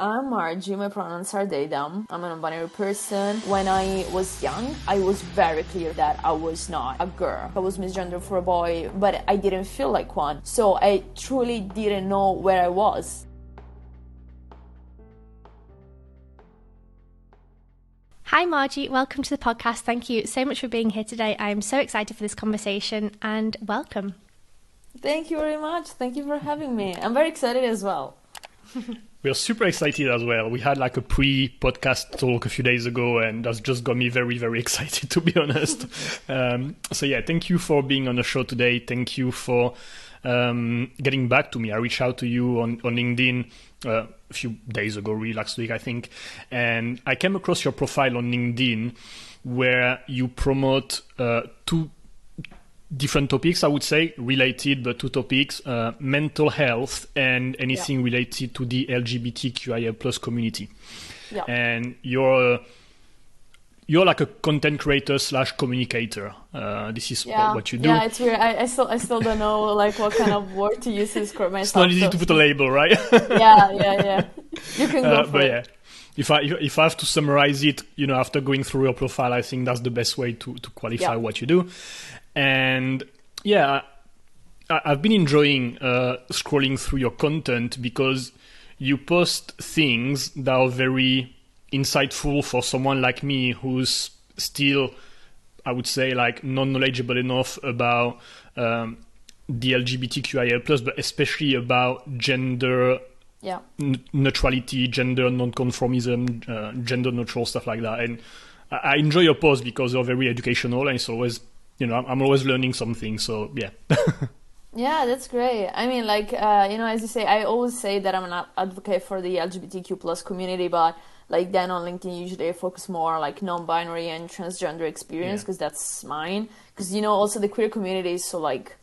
I'm Margi, my pronouns are they, them. I'm a non-binary person. When I was young, I was very clear that I was not a girl. I was misgendered for a boy, but I didn't feel like one. So I truly didn't know where I was. Hi Margie, welcome to the podcast. Thank you so much for being here today. I'm so excited for this conversation and welcome. Thank you very much. Thank you for having me. I'm very excited as well. We're super excited as well. We had like a pre-podcast talk a few days ago and that's just got me very, very excited, to be honest. So yeah, thank you for being on the show today. Thank you for getting back to me. I reached out to you on LinkedIn a few days ago, really last week, I think. And I came across your profile on LinkedIn where you promote two different topics, I would say, related, but two topics, mental health and anything related to the LGBTQIA plus community. Yeah. And you're like a content creator / communicator. This is what you do. Yeah, it's weird. I still don't know like what kind of word to use to describe myself. It's not easy to put a label, right? Yeah. You can go for it. Yeah. If I have to summarize it, after going through your profile, I think that's the best way to qualify what you do. And yeah, I've been enjoying scrolling through your content because you post things that are very insightful for someone like me who's still, I would say, like non-knowledgeable enough about the LGBTQIA+, but especially about gender neutrality, gender non-conformism, gender neutral, stuff like that. And I enjoy your posts because they're very educational and it's always, I'm always learning something. So yeah. Yeah, that's great. I mean, like, as you say, I always say that I'm an advocate for the LGBTQ plus community, but like then on LinkedIn, usually I focus more on like non-binary and transgender experience because that's mine. Because, also the queer community is so like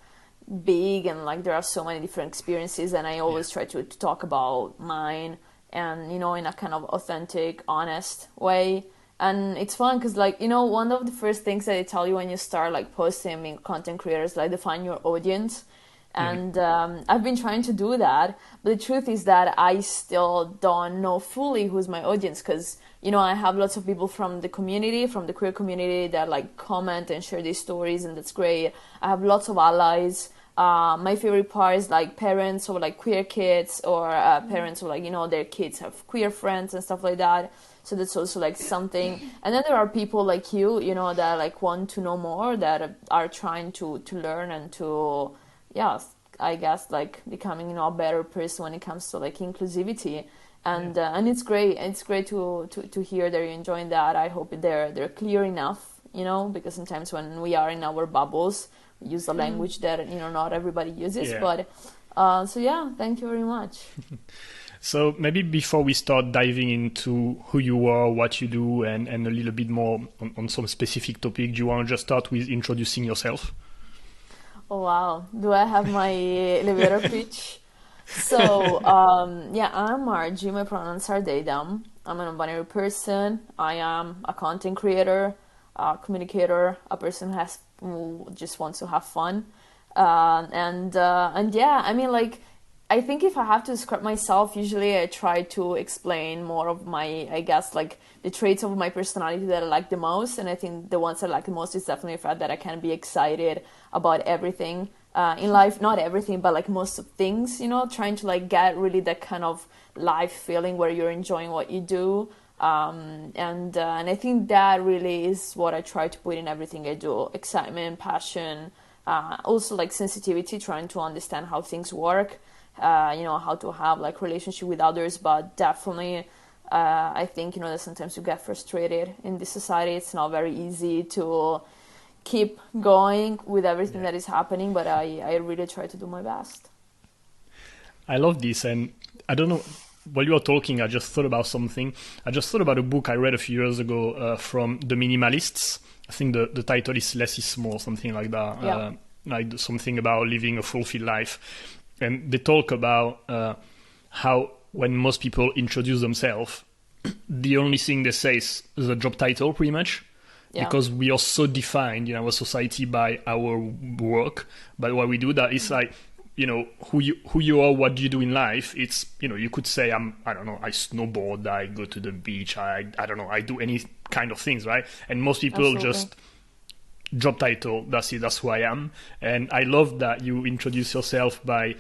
big and like there are so many different experiences and I always try to talk about mine and, in a kind of authentic, honest way. And it's fun because, like, one of the first things that they tell you when you start, like, posting being content creators, like, define your audience. And I've been trying to do that. But the truth is that I still don't know fully who's my audience because, I have lots of people from the community, from the queer community that, like, comment and share these stories, and that's great. I have lots of allies. My favorite part is, like, parents or, like, queer kids or parents or, like, their kids have queer friends and stuff like that. So that's also like something. And then there are people like you, that like want to know more, that are trying to learn and to, I guess like becoming, a better person when it comes to like inclusivity. And it's great. It's great to hear that you're enjoying that. I hope they're clear enough, because sometimes when we are in our bubbles, we use a language that, not everybody uses. Yeah. But thank you very much. So maybe before we start diving into who you are, what you do, and a little bit more on some specific topic, do you want to just start with introducing yourself? Oh, wow. Do I have my elevator pitch? So, I'm Margi. My pronouns are they, them. I'm a non-binary person. I am a content creator, a communicator, a person who just wants to have fun. I think if I have to describe myself, usually I try to explain more of my, I guess, like the traits of my personality that I like the most. And I think the ones I like the most is definitely the fact that I can be excited about everything in life. Not everything, but like most of things, trying to like get really that kind of life feeling where you're enjoying what you do. And I think that really is what I try to put in everything I do. Excitement, passion, also like sensitivity, trying to understand how things work. How to have like relationship with others, but definitely I think that sometimes you get frustrated in this society. It's not very easy to keep going with everything that is happening, but I really try to do my best. I love this, and I don't know, while you were talking, I just thought about something. I just thought about a book I read a few years ago from The Minimalists. I think the title is Less is More, something like that. Like something about living a fulfilled life. And they talk about how when most people introduce themselves, the only thing they say is the job title, pretty much. Because we are so defined in our society by our work, by what we do, that it's like who you are, what you do in life. It's, you could say I don't know, I snowboard, I go to the beach, I don't know, I do any kind of things, right? And most people Absolutely. just job title, that's it, that's who I am. And I love that you introduce yourself by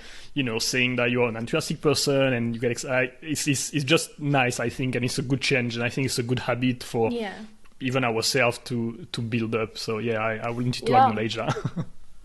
saying that you're an enthusiastic person, and you get excited. It's just nice, I think, and it's a good change, and I think it's a good habit for even ourselves to build up. So yeah, I want you to acknowledge that.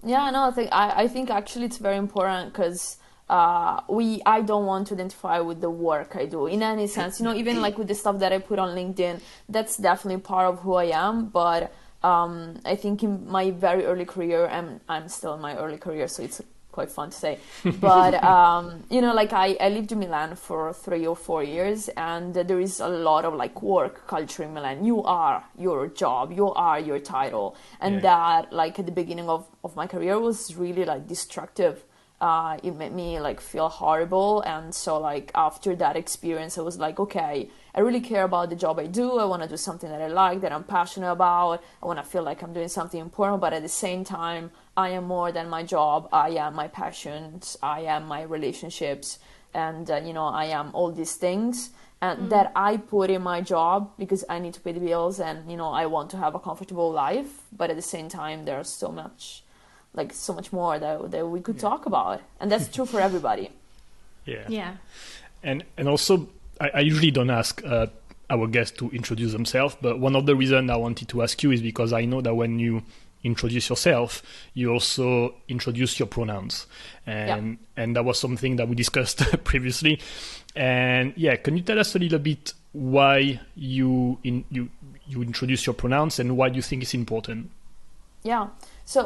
Yeah, no, I think actually it's very important because I don't want to identify with the work I do in any sense. Even like with the stuff that I put on LinkedIn, that's definitely part of who I am. But I think in my very early career, I'm still in my early career, so it's quite fun to say. But like I lived in Milan for 3 or 4 years, and there is a lot of like work culture in Milan. You are your job, you are your title, and that like at the beginning of my career was really like destructive. It made me like feel horrible, and so like after that experience I was like, okay, I really care about the job I do. I want to do something that I like, that I'm passionate about. I want to feel like I'm doing something important, but at the same time I am more than my job. I am my passions, I am my relationships, and I am all these things and that I put in my job because I need to pay the bills, and I want to have a comfortable life. But at the same time there's so much more that we could talk about, and that's true for everybody. Yeah. And also I usually don't ask our guests to introduce themselves, but one of the reasons I wanted to ask you is because I know that when you introduce yourself, you also introduce your pronouns, and that was something that we discussed previously. And can you tell us a little bit why you introduce your pronouns and why you think it's important? Yeah. So,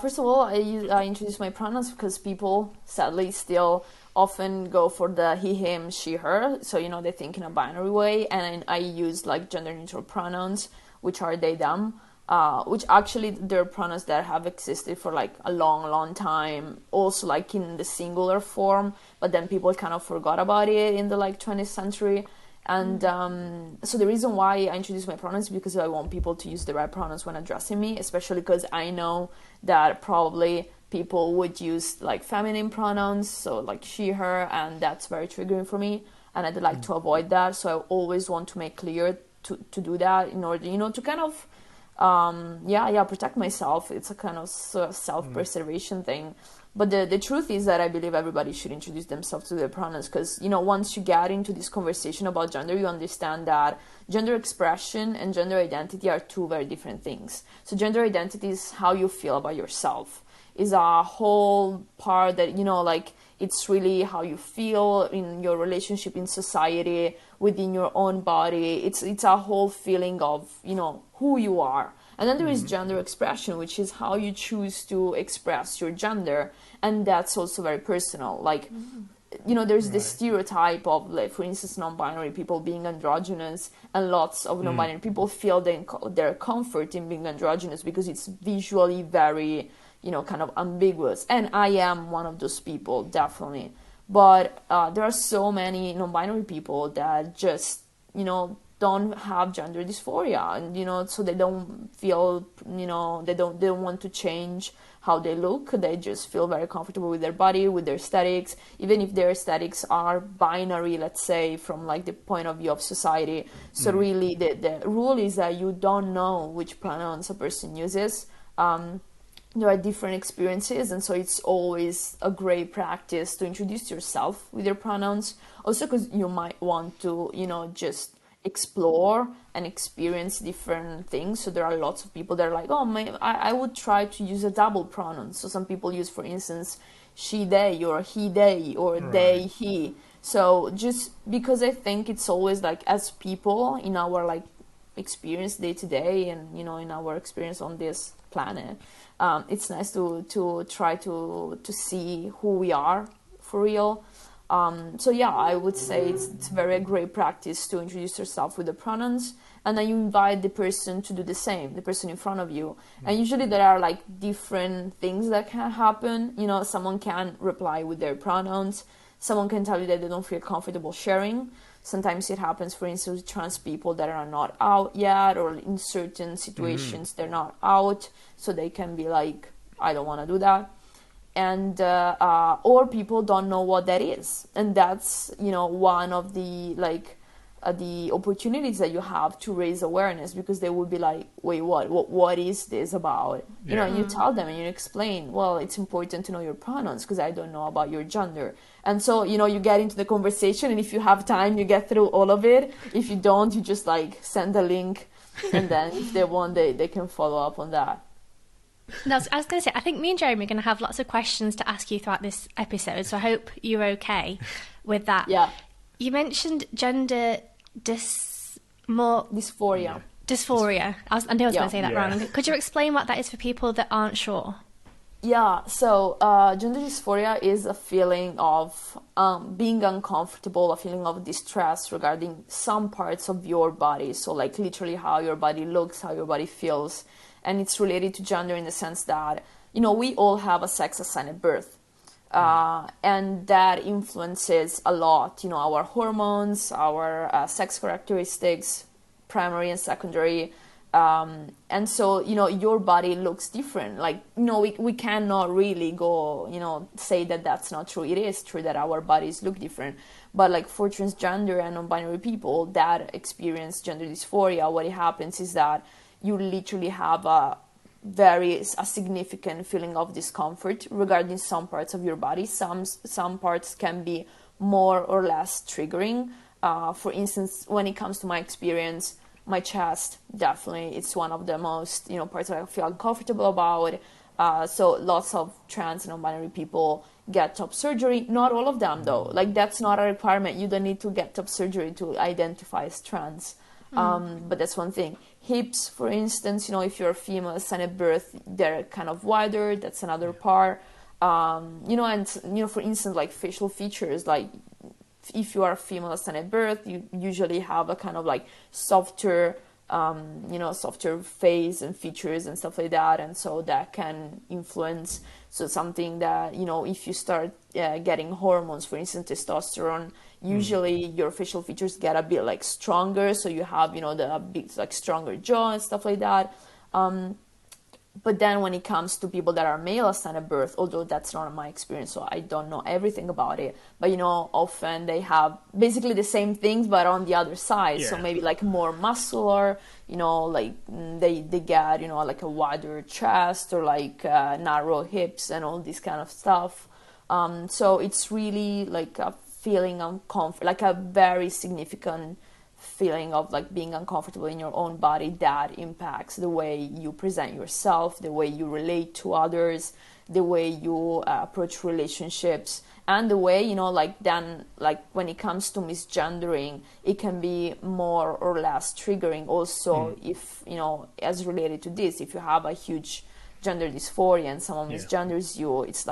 first of all, I introduce my pronouns because people sadly still often go for the he, him, she, her. So, they think in a binary way. And I use like gender neutral pronouns, which are they, them, which actually they're pronouns that have existed for like a long, long time. Also like in the singular form, but then people kind of forgot about it in the like 20th century. And so the reason why I introduce my pronouns is because I want people to use the right pronouns when addressing me, especially because I know that probably people would use like feminine pronouns, so like she, her, and that's very triggering for me, and I'd like to avoid that. So I always want to make clear to do that in order, to kind of protect myself. It's a kind of self-preservation thing. But the truth is that I believe everybody should introduce themselves to their pronouns because, once you get into this conversation about gender, you understand that gender expression and gender identity are two very different things. So gender identity is how you feel about yourself. Is a whole part that, it's really how you feel in your relationship, in society, within your own body. It's a whole feeling of, who you are. And then there is gender expression, which is how you choose to express your gender. And that's also very personal. Like, there's this stereotype of, like, for instance, non-binary people being androgynous, and lots of non-binary people feel their comfort in being androgynous because it's visually very, kind of ambiguous. And I am one of those people, definitely. But there are so many non-binary people that just, don't have gender dysphoria, and so they don't feel, they don't want to change how they look. They just feel very comfortable with their body, with their aesthetics, even if their aesthetics are binary, let's say, from like the point of view of society. So really the rule is that you don't know which pronouns a person uses. There are different experiences, and so it's always a great practice to introduce yourself with your pronouns, also because you might want to just explore and experience different things. So there are lots of people that are like, I would try to use a double pronoun. So some people use, for instance, she, they, or he, they, or they, he. So just because I think it's always like, as people in our like experience day to day, and in our experience on this planet, it's nice to try to see who we are for real. I would say it's very great practice to introduce yourself with the pronouns, and then you invite the person to do the same, the person in front of you. And usually there are like different things that can happen. Someone can reply with their pronouns. Someone can tell you that they don't feel comfortable sharing. Sometimes it happens, for instance, with trans people that are not out yet, or in certain situations they're not out, so they can be like, I don't want to do that. or people don't know what that is, and that's one of the the opportunities that you have to raise awareness, because they would be like, wait, what is this about? And you tell them and you explain, well, it's important to know your pronouns because I don't know about your gender. And so you get into the conversation, and if you have time you get through all of it. If you don't, you just send a link, and then if they want, they can follow up on that. No, I was going to say, I think me and Jeremy are going to have lots of questions to ask you throughout this episode, so I hope you're okay with that. Yeah. You mentioned gender dysphoria. Dysphoria. I knew I was going to say that wrong. Could you explain what that is for people that aren't sure? Yeah, so gender dysphoria is a feeling of being uncomfortable, a feeling of distress regarding some parts of your body. So literally how your body looks, how your body feels. And it's related to gender in the sense that, we all have a sex assigned at birth. And that influences a lot, our hormones, our sex characteristics, primary and secondary. And so, your body looks different. We cannot really go, say that that's not true. It is true that our bodies look different. But for transgender and non-binary people that experience gender dysphoria, what happens is that you literally have a significant feeling of discomfort regarding some parts of your body. Some parts can be more or less triggering. For instance, when it comes to my experience, my chest, definitely, it's one of the most, parts that I feel uncomfortable about. So lots of trans and non-binary people get top surgery. Not all of them, though. That's not a requirement. You don't need to get top surgery to identify as trans. But that's one thing. Hips, for instance, if you're a female assigned at birth, they're kind of wider. That's another part. And for instance, facial features, if you are a female assigned at birth, you usually have a kind of softer, softer face and features and stuff like that. And so that can influence. So something that, if you start getting hormones, for instance, testosterone, usually your facial features get a bit stronger. So you have, the big, stronger jaw and stuff like that. But then when it comes to people that are male assigned at birth, although that's not my experience, so I don't know everything about it, but often they have basically the same things but on the other side. So maybe more muscular, they get a wider chest or narrow hips and all this kind of stuff. So it's really a feeling uncomfortable, a very significant feeling of being uncomfortable in your own body that impacts the way you present yourself, the way you relate to others, the way you approach relationships, and the way then when it comes to misgendering, it can be more or less triggering also. If as related to this, if you have a huge gender dysphoria and someone misgenders you, it's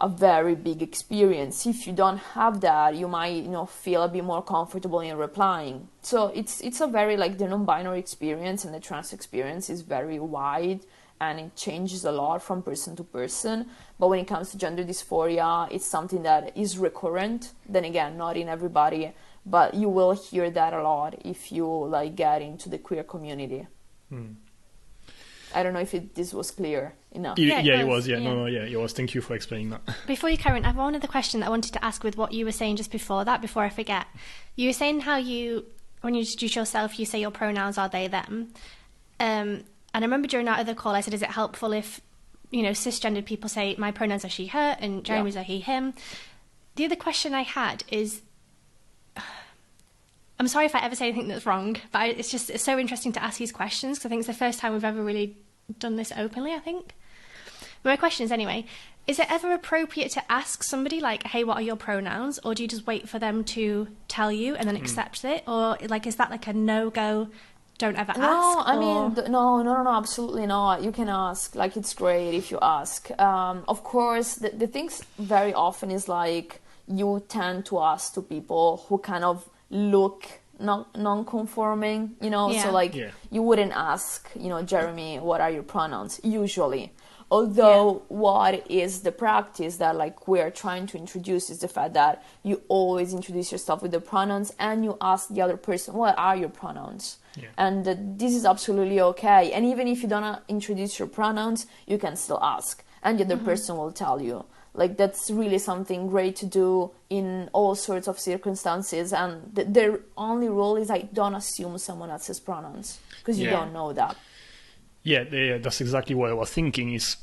a very big experience. If you don't have that, you might feel a bit more comfortable in replying. So it's a very the non-binary experience and the trans experience is very wide, and it changes a lot from person to person. But when it comes to gender dysphoria, it's something that is recurrent. Then again, not in everybody, but you will hear that a lot if you get into the queer community. I don't know if this was clear enough. It was. It was. Thank you for explaining that. Before you carry on, I have one other question that I wanted to ask with what you were saying just before that, before I forget. You were saying how when you introduce yourself, you say your pronouns are they, them. And I remember during our other call, I said, is it helpful if, cisgendered people say my pronouns are she, her, and Jeremy's are he, him? The other question I had is, I'm sorry if I ever say anything that's wrong, but it's so interesting to ask these questions because I think it's the first time we've ever really done this openly, I think. But my question is anyway, is it ever appropriate to ask somebody hey, what are your pronouns? Or do you just wait for them to tell you and then accept it? Or is that a no-go, don't ever ask? No, I mean, no, absolutely not. You can ask, it's great if you ask. Of course, the things very often is you tend to ask to people who kind of look non-conforming, so you wouldn't ask, Jeremy, what are your pronouns usually? Although what is the practice that we're trying to introduce is the fact that you always introduce yourself with the pronouns and you ask the other person, what are your pronouns? And this is absolutely okay. And even if you don't introduce your pronouns, you can still ask. and the other person will tell you. Like, that's really something great to do in all sorts of circumstances. And their only rule is, like, don't assume someone else's pronouns, because you don't know that. Yeah, that's exactly what I was thinking. Is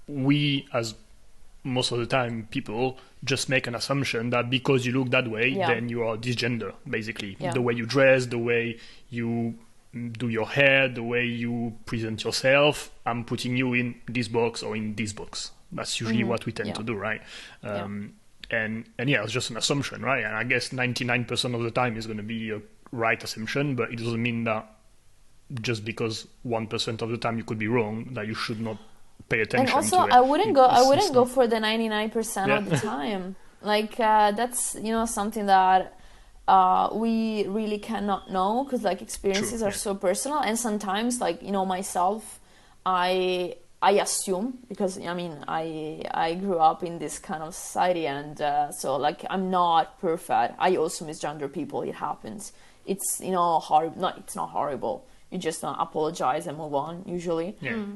we, as most of the time, people just make an assumption that because you look that way, then you are this gender, basically. The way you dress, the way you do your hair, the way you present yourself, I'm putting you in this box or in this box. That's usually what we tend to do, right? And it's just an assumption, right? And I guess 99% of the time is going to be a right assumption, but it doesn't mean that just because 1% of the time you could be wrong, that you should not pay attention. And also, to it. I wouldn't go for the 99% of the time. Like, that's, something that we really cannot know, because, like, experiences are so personal. And sometimes, like, myself, I assume, because I grew up in this kind of society, and so, like, I'm not perfect. I also misgender people. It happens. It's horrible. No, it's not horrible. You just apologize and move on. Usually, you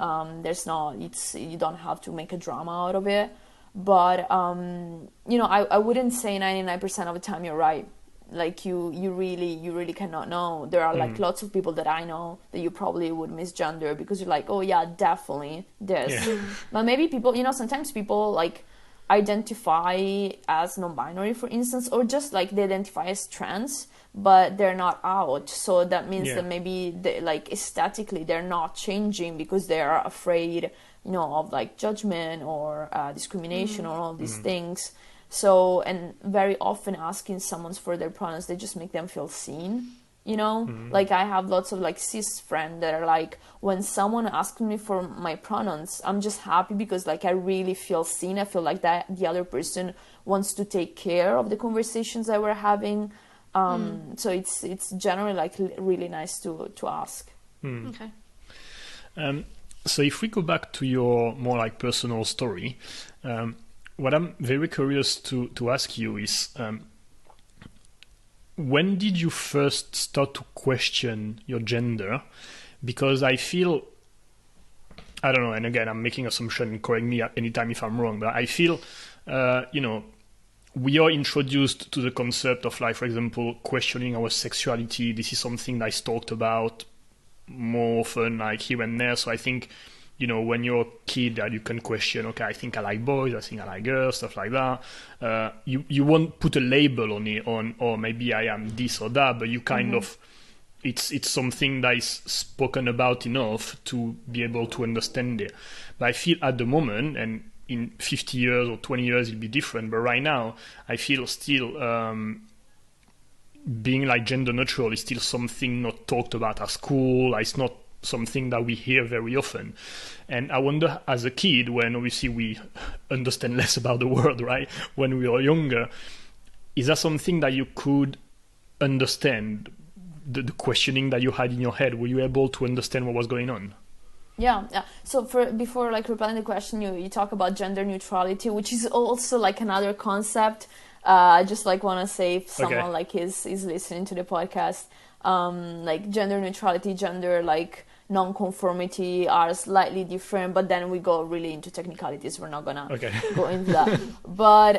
don't have to make a drama out of it. But I wouldn't say 99% of the time you're right. Like, you really cannot know. There are like lots of people that I know that you probably would misgender, because you're like, oh yeah, definitely this. But maybe people, sometimes people like identify as non-binary, for instance, or just like they identify as trans, but they're not out. So that means that maybe they, like, aesthetically they're not changing because they are afraid, of like judgment or discrimination or all these things. So, and very often asking someone for their pronouns, they just make them feel seen, Like, I have lots of, like, cis friends that are like, when someone asks me for my pronouns, I'm just happy because, like, I really feel seen. I feel like that the other person wants to take care of the conversations that we're having. So it's generally, like, really nice to ask. Okay. So if we go back to your more, like, personal story, what I'm very curious to ask you is, when did you first start to question your gender? Because I feel, I don't know, and again, I'm making assumption, correct me anytime if I'm wrong, but I feel, we are introduced to the concept of, like, for example, questioning our sexuality. This is something that's talked about more often, like, here and there. So I think, when you're a kid, that you can question, okay, I think I like boys, I think I like girls, stuff like that. You won't put a label on it, or maybe I am this or that, but you kind of, it's something that is spoken about enough to be able to understand it. But I feel at the moment, and in 50 years or 20 years it'll be different, but right now I feel still being, like, gender neutral is still something not talked about at school. It's not something that we hear very often. And I wonder, as a kid, when obviously we understand less about the world, right, when we are younger, is that something that you could understand, the questioning that you had in your head? Were you able to understand what was going on? Yeah. So before, like, replying the question, you talk about gender neutrality, which is also, like, another concept. I just, like, want to say, if someone like is listening to the podcast, like, gender neutrality, gender, like, non-conformity are slightly different, but then we go really into technicalities. We're not gonna go into that. But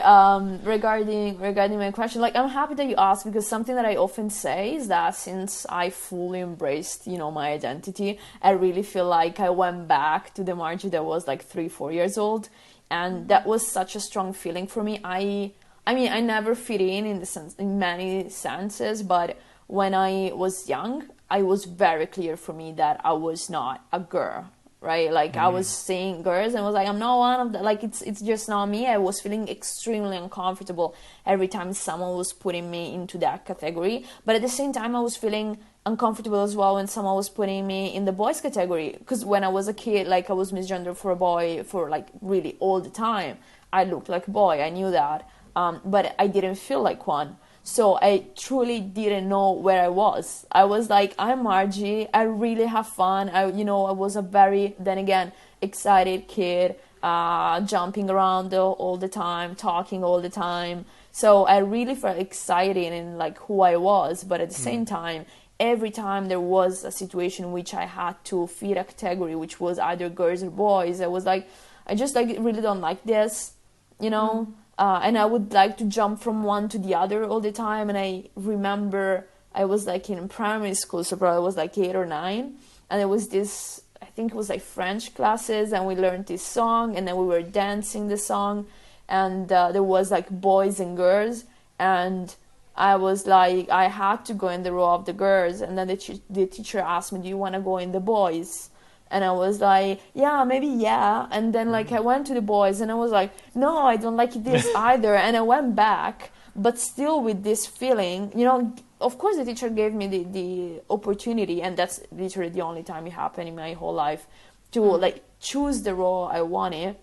regarding my question, like, I'm happy that you asked, because something that I often say is that since I fully embraced, my identity, I really feel like I went back to the Margie that was like 3-4 years old, and that was such a strong feeling for me. I mean, I never fit in many senses, but when I was young, it was very clear for me that I was not a girl, right? Like, I was seeing girls and was like, I'm not one of them. Like, it's just not me. I was feeling extremely uncomfortable every time someone was putting me into that category. But at the same time, I was feeling uncomfortable as well when someone was putting me in the boys category. Because when I was a kid, like, I was misgendered for a boy for, like, really all the time. I looked like a boy. I knew that. But I didn't feel like one. So I truly didn't know where I was. I was like, I'm Margie. I really have fun. I was a very, then again, excited kid, jumping around all the time, talking all the time. So I really felt excited in, like, who I was. But at the same time, every time there was a situation in which I had to fit a category, which was either girls or boys, I was like, I just like really don't like this, you know. And I would like to jump from one to the other all the time. And I remember I was like in primary school, so probably I was like 8 or 9, and there was this, I think it was like French classes, and we learned this song, and then we were dancing the song, and there was like boys and girls, and I was like, I had to go in the row of the girls, and then the teacher asked me, do you want to go in the boys? And I was like, yeah, maybe, yeah. And then like I went to the boys, and I was like, no, I don't like this either. And I went back, but still with this feeling, you know. Of course, the teacher gave me the opportunity, and that's literally the only time it happened in my whole life, to like choose the role I wanted.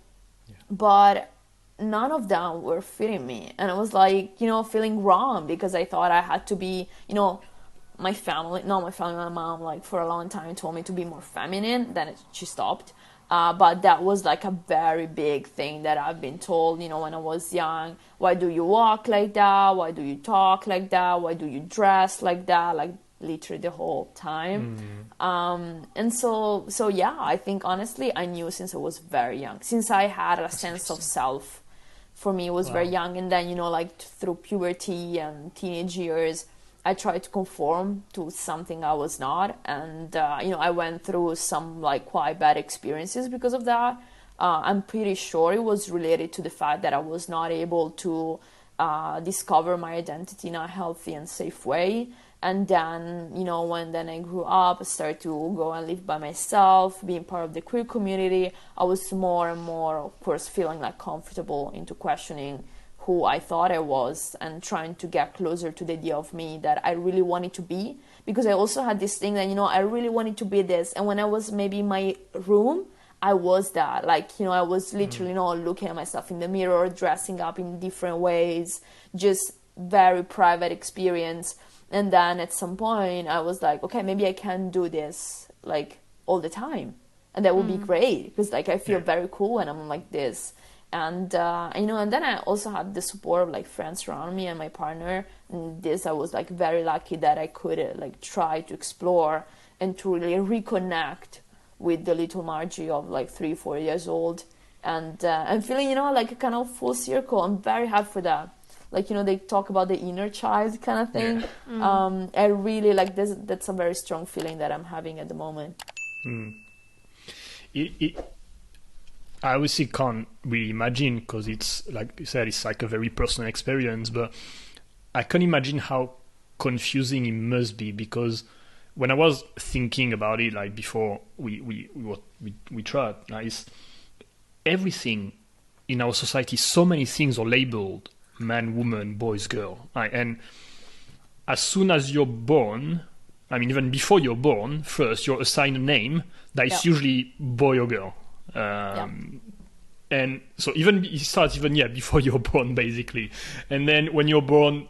Yeah. But none of them were fitting me, and I was like, you know, feeling wrong, because I thought I had to be, you know, my mom, like for a long time told me to be more feminine. Then she stopped. But that was like a very big thing that I've been told, you know, when I was young. Why do you walk like that? Why do you talk like that? Why do you dress like that? Like literally the whole time. And so yeah, I think honestly, I knew since I was very young, since I had a sense of self. For me, it was very young. And then, you know, like through puberty and teenage years, I tried to conform to something I was not, and you know, I went through some like quite bad experiences because of that. I'm pretty sure it was related to the fact that I was not able to discover my identity in a healthy and safe way. And then, you know, when then I grew up, I started to go and live by myself, being part of the queer community, I was more and more, of course, feeling like comfortable into questioning who I thought I was, and trying to get closer to the idea of me that I really wanted to be. Because I also had this thing that, you know, I really wanted to be this. And when I was maybe in my room, I was that. Like, you know, I was literally, you know, looking at myself in the mirror, dressing up in different ways, just very private experience. And then at some point I was like, okay, maybe I can do this like all the time. And that would be great, because like I feel very cool when I'm like this. And, you know, and then I also had the support of like friends around me and my partner. And this, I was like very lucky that I could like try to explore and to really reconnect with the little Margie of like 3-4 years old. And I'm feeling, you know, like a kind of full circle. I'm very happy for that. Like, you know, they talk about the inner child kind of thing. Yeah. I really like this. That's a very strong feeling that I'm having at the moment. I obviously can't really imagine, because it's, like you said, it's like a very personal experience, but I can imagine how confusing it must be, because when I was thinking about it, like before we tried, like, it's everything in our society, so many things are labeled man, woman, boys, girl. Right? And as soon as you're born, I mean, even before you're born, first you're assigned a name that is usually boy or girl. And so even it starts before you're born, basically. And then when you're born,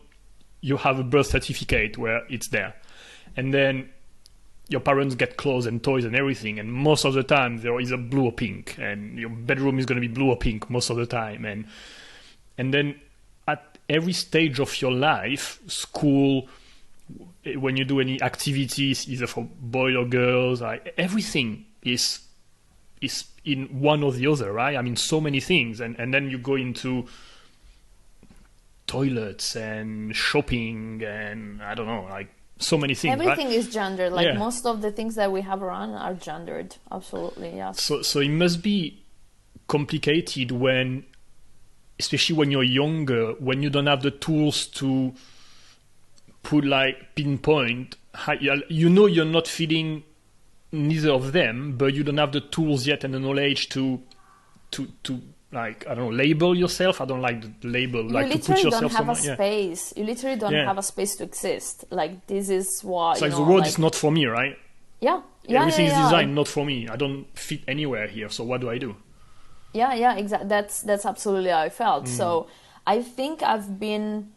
you have a birth certificate where it's there. And then your parents get clothes and toys and everything, and most of the time there is a blue or pink, and your bedroom is going to be blue or pink most of the time. And then at every stage of your life, school, when you do any activities, either for boys or girls, everything is in one or the other, right? I mean, so many things. And then you go into toilets and shopping and I don't know, like so many things. Everything right? is gendered. Like most of the things that we have around are gendered. Absolutely, yes. So it must be complicated when, especially when you're younger, when you don't have the tools to put like pinpoint, you know, you're not feeling neither of them, but you don't have the tools yet and the knowledge to like, I don't know, label yourself. I don't like the label. You like literally to put yourself don't have somewhere. a space. You literally don't have a space to exist. Like, this is what, it's like the world is not for me, right? Everything is designed not for me. I don't fit anywhere here, so what do I do? Yeah, exactly. That's absolutely how I felt. So I think I've been,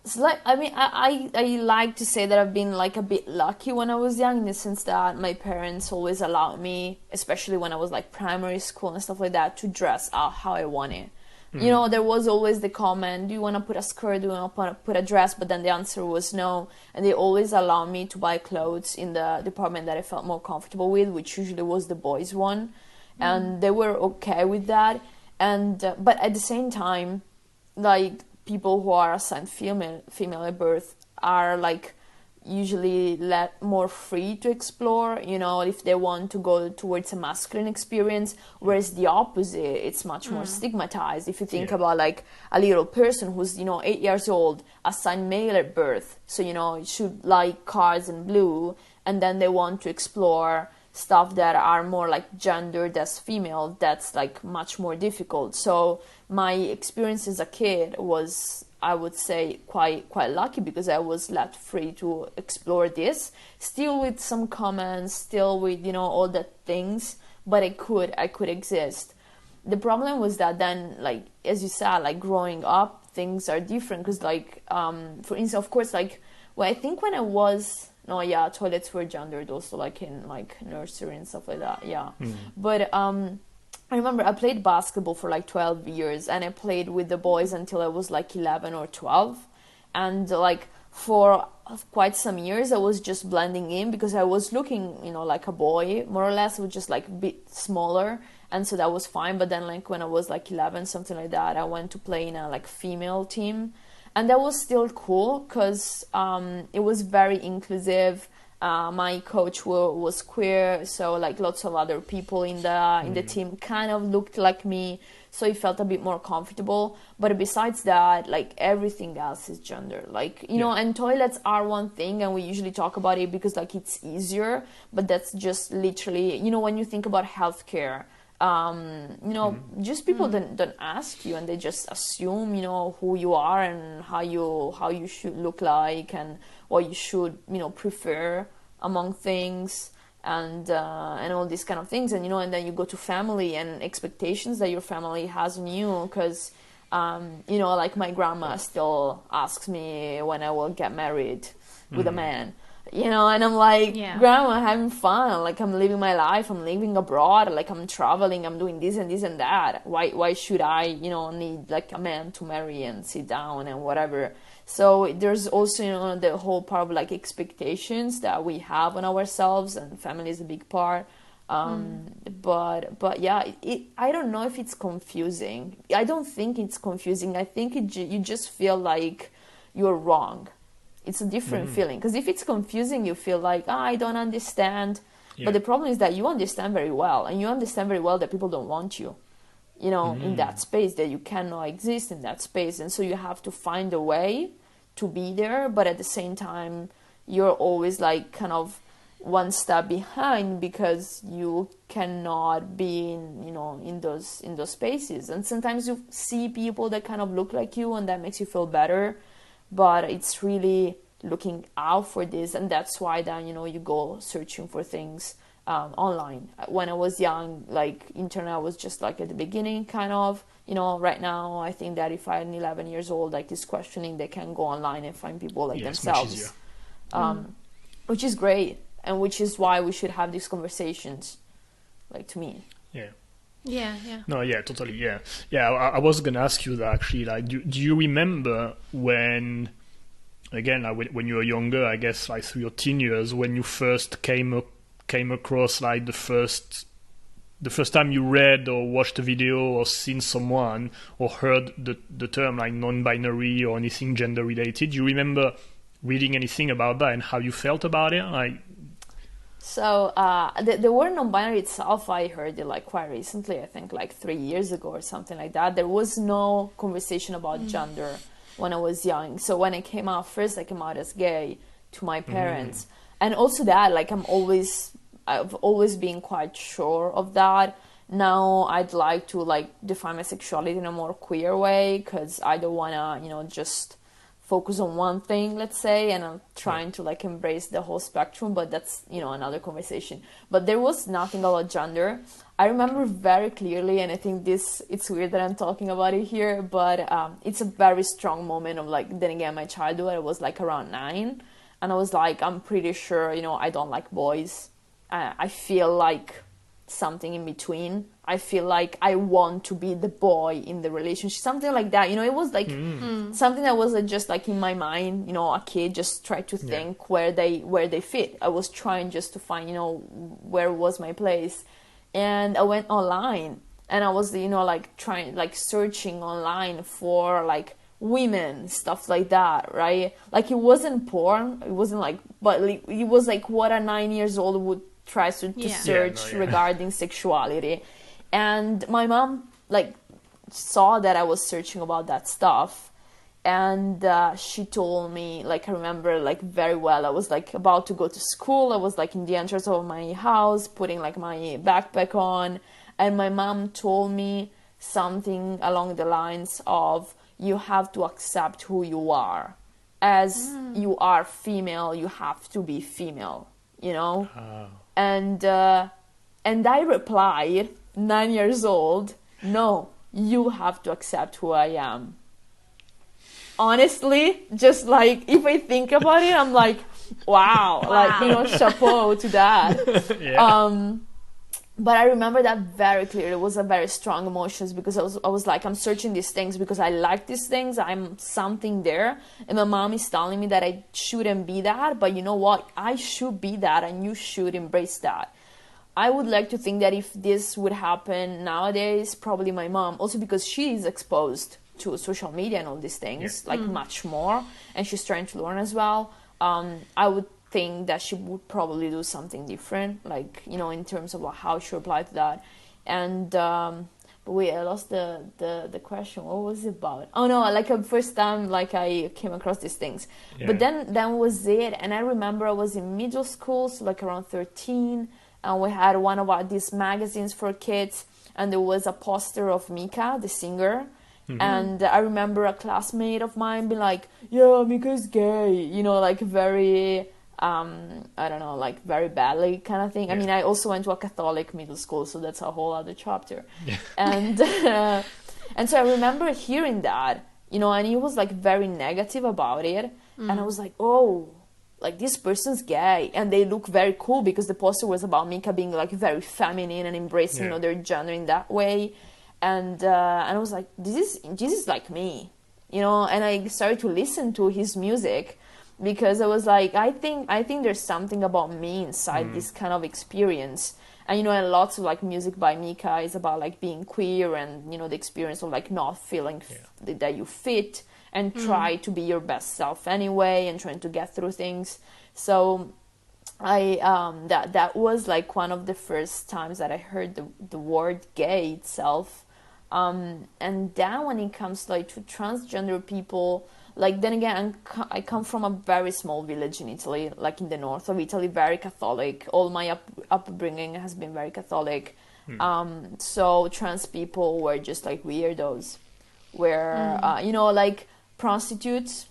it's like, I mean, I like to say that I've been like a bit lucky when I was young, in the sense that my parents always allowed me, especially when I was like primary school and stuff like that, to dress up how I wanted. You know, there was always the comment, do you want to put a skirt, do you want to put a dress? But then the answer was no. And they always allowed me to buy clothes in the department that I felt more comfortable with, which usually was the boys' one. and they were okay with that. And but at the same time, like people who are assigned female at birth are like usually let more free to explore, you know, if they want to go towards a masculine experience, whereas the opposite, it's much more stigmatized. If you think about like a little person who's, you know, 8 years old, assigned male at birth, so, you know, should like cars and blue, and then they want to explore stuff that are more like gendered as female, that's like much more difficult. So my experience as a kid was, I would say, quite lucky, because I was left free to explore this, still with some comments, still with, you know, all the things, but I could exist. The problem was that then, like, as you said, like growing up, things are different, because like, for instance, of course, like, well, I think when I was, no, yeah, toilets were gendered also, like in like nursery and stuff like that, yeah. But I remember I played basketball for like 12 years, and I played with the boys until I was like 11 or 12. And like for quite some years I was just blending in, because I was looking, you know, like a boy, more or less, with just like a bit smaller. And so that was fine. But then like when I was like 11, something like that, I went to play in a like female team. And that was still cool, because it was very inclusive. My coach was queer, so like lots of other people in the team kind of looked like me, so it felt a bit more comfortable. But besides that, like everything else is gender, like, you know. And toilets are one thing, and we usually talk about it because like it's easier, but that's just literally, you know, when you think about healthcare, you know, just people don't ask you, and they just assume, you know, who you are and how you should look like, and what you should, you know, prefer among things, and all these kind of things. And, you know, and then you go to family and expectations that your family has on you, because, you know, like my grandma still asks me when I will get married with a man. You know, and I'm like, Grandma, I'm having fun. Like, I'm living my life. I'm living abroad. Like, I'm traveling. I'm doing this and this and that. Why should I, you know, need like a man to marry and sit down and whatever? So there's also, you know, the whole part of like expectations that we have on ourselves, and family is a big part. But yeah, I don't know if it's confusing. I don't think it's confusing. I think you just feel like you're wrong. It's a different feeling, because if it's confusing, you feel like, I don't understand. But the problem is that you understand very well, and you understand very well that people don't want you, you know, in that space, that you cannot exist in that space. And so you have to find a way to be there, but at the same time, you're always like kind of one step behind, because you cannot be in, you know, in those spaces. And sometimes you see people that kind of look like you, and that makes you feel better. But it's really looking out for this, and that's why then, you know, you go searching for things online. When I was young, like internet was just like at the beginning, kind of, you know. Right now, I think that if I'm 11 years old, like this questioning, they can go online and find people like themselves, which is great, and which is why we should have these conversations, like, to me. Yeah. No, yeah, totally, yeah. I was gonna ask you that actually. Like, do you remember when, again, like when you were younger, I guess, like through your teen years, when you first came across like the first time you read or watched a video or seen someone or heard the term like non-binary or anything gender related? Do you remember reading anything about that and how you felt about it? Like. So the word non-binary itself, I heard it like quite recently, I think like 3 years ago or something like that. There was no conversation about gender when I was young. So when I came out first, I came out as gay to my parents. And also that, like, I've always been quite sure of that. Now I'd like to like define my sexuality in a more queer way, because I don't want to, you know, just focus on one thing, let's say, and I'm trying to like embrace the whole spectrum, but that's, you know, another conversation. But there was nothing about gender. I remember very clearly, and I think it's weird that I'm talking about it here, but it's a very strong moment of like, then again, my childhood. I was like around 9, and I was like, I'm pretty sure, you know, I don't like boys. I feel like something in between. I feel like I want to be the boy in the relationship, something like that. You know, it was like something that was just like in my mind. You know, a kid just tried to think where they fit. I was trying just to find, you know, where was my place. and I went online, and I was, like trying, like searching online for like women, stuff like that, right? Like it wasn't porn, it wasn't like, but like, it was like what a 9 years old would try to search regarding sexuality. And my mom like saw that I was searching about that stuff, and she told me, like I remember like very well, I was like about to go to school, I was like in the entrance of my house putting like my backpack on, and my mom told me something along the lines of, you have to accept who you are. As you are female, you have to be female, And I replied, 9 years old, no, you have to accept who I am. Honestly, just like, if I think about it, I'm like, wow. Like, chapeau to that. Yeah. But I remember that very clearly. It was a very strong emotions, because I was like, I'm searching these things because I like these things. I'm something there. And my mom is telling me that I shouldn't be that. But you know what? I should be that, and you should embrace that. I would like to think that if this would happen nowadays, probably my mom, also because she is exposed to social media and all these things, like much more. And she's trying to learn as well. I would think that she would probably do something different, like, in terms of how she replied to that. And but wait, I lost the question. What was it about? Oh no, like a first time like I came across these things. But then was it. And I remember I was in middle school, so like around 13, and we had one of these magazines for kids, and there was a poster of Mika, the singer. And I remember a classmate of mine being like, yeah, Mika's gay, like very I don't know, like very badly kind of thing. I mean, I also went to a Catholic middle school, so that's a whole other chapter. And so I remember hearing that, and he was like very negative about it. And I was like, oh, like this person's gay, and they look very cool, because the poster was about Mika being like very feminine and embracing their gender in that way. And I was like, this is like me, and I started to listen to his music, because I was like, I think there's something about me inside this kind of experience. And and lots of like music by Mika is about like being queer, and the experience of like not feeling that you fit, and try to be your best self anyway, and trying to get through things. So I that was like one of the first times that I heard the word gay itself. And then when it comes like to transgender people, like, then again, I come from a very small village in Italy, like in the north of Italy, very Catholic. All my upbringing has been very Catholic. So trans people were just like weirdos, where like prostitutes,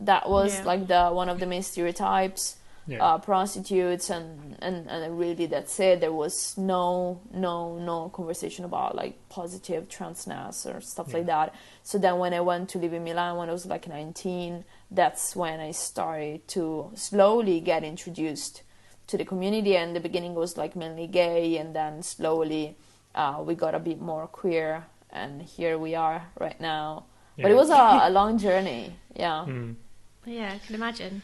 that was like one of the main stereotypes. Prostitutes, and really that's it. There was no conversation about like positive transness or stuff like that. So then when I went to live in Milan when I was like 19, that's when I started to slowly get introduced to the community. And the beginning was like mainly gay, and then slowly we got a bit more queer, and here we are right now. But it was a long journey. Yeah, I can imagine.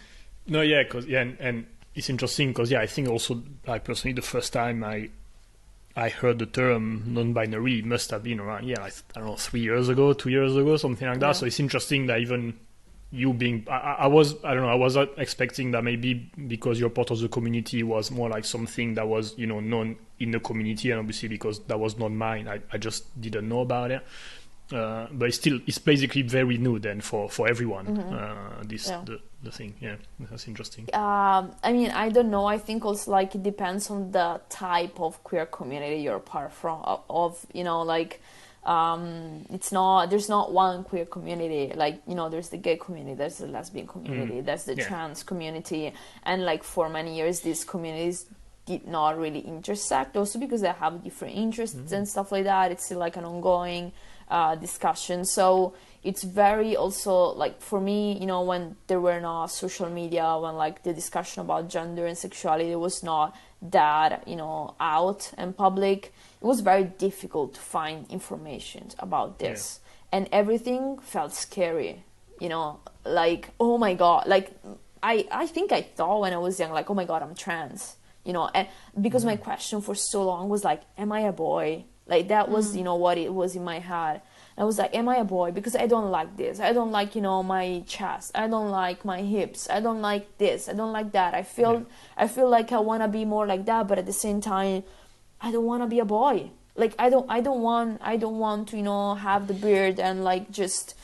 No, and it's interesting because I think also, like, personally, the first time I heard the term non-binary must have been around I don't know, 3 years ago, 2 years ago, something like that. So it's interesting that even you being I was not expecting that maybe because you're part of the community was more like something that was known in the community, and obviously because that was not mine, I just didn't know about it. But it's basically very new then for everyone. The thing, that's interesting. I mean, I don't know. I think also like it depends on the type of queer community you're part of. It's not, there's not one queer community. Like, there's the gay community, there's the lesbian community, there's the trans community, and like for many years these communities did not really intersect, also because they have different interests and stuff like that. It's still like an ongoing discussion. So it's very also like for me, when there were no social media, when like the discussion about gender and sexuality was not that out and public, it was very difficult to find information about this. And everything felt scary, like, oh my god, like I think I thought when I was young, like, oh my god, I'm trans, and because my question for so long was like, am I a boy? Like that was, what it was in my head. I was like, am I a boy? Because I don't like this. I don't like, my chest. I don't like my hips. I don't like this. I don't like that. I feel like I want to be more like that, but at the same time, I don't want to be a boy. Like I don't want to, have the beard and like just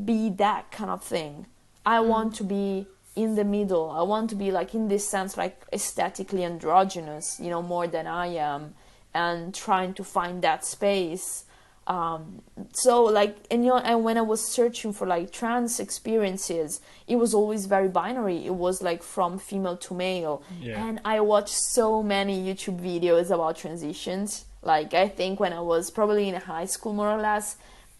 be that kind of thing. I want to be in the middle. I want to be like in this sense, like aesthetically androgynous, more than I am, and trying to find that space. So like, and when I was searching for like trans experiences, it was always very binary. It was like from female to male. And I watched so many YouTube videos about transitions. Like I think when I was probably in high school, more or less,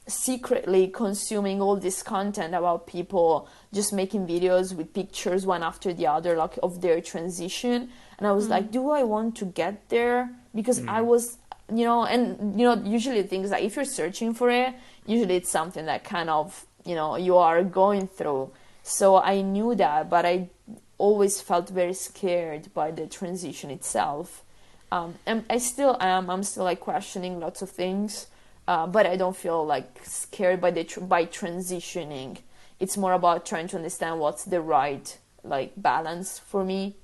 secretly consuming all this content about people just making videos with pictures one after the other, like of their transition. And I was like, do I want to get there? Because I was, usually things like if you're searching for it, usually it's something that kind of, you are going through. So I knew that, but I always felt very scared by the transition itself. And I still am. I'm still like questioning lots of things, but I don't feel like scared by by transitioning. It's more about trying to understand what's the right like balance for me.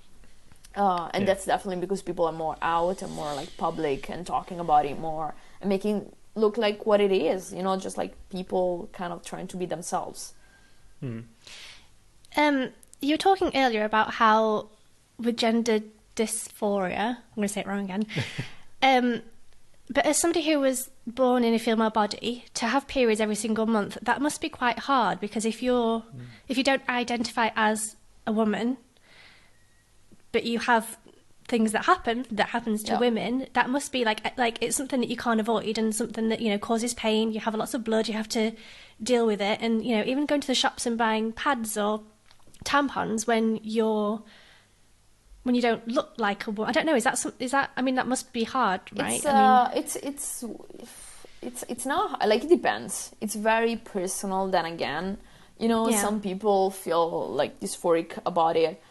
And that's definitely because people are more out and more like public and talking about it more and making it look like what it is, just like people kind of trying to be themselves. You were talking earlier about how with gender dysphoria, I'm going to say it wrong again, but as somebody who was born in a female body, to have periods every single month, that must be quite hard, because if you don't identify as a woman, but you have things that happens to women, that must be like it's something that you can't avoid and something that causes pain. You have lots of blood, you have to deal with it, and even going to the shops and buying pads or tampons when you don't look like a woman. I don't know. Is that? I mean, that must be hard, right? It's not like, it depends. It's very personal. Then again, some people feel like dysphoric about it.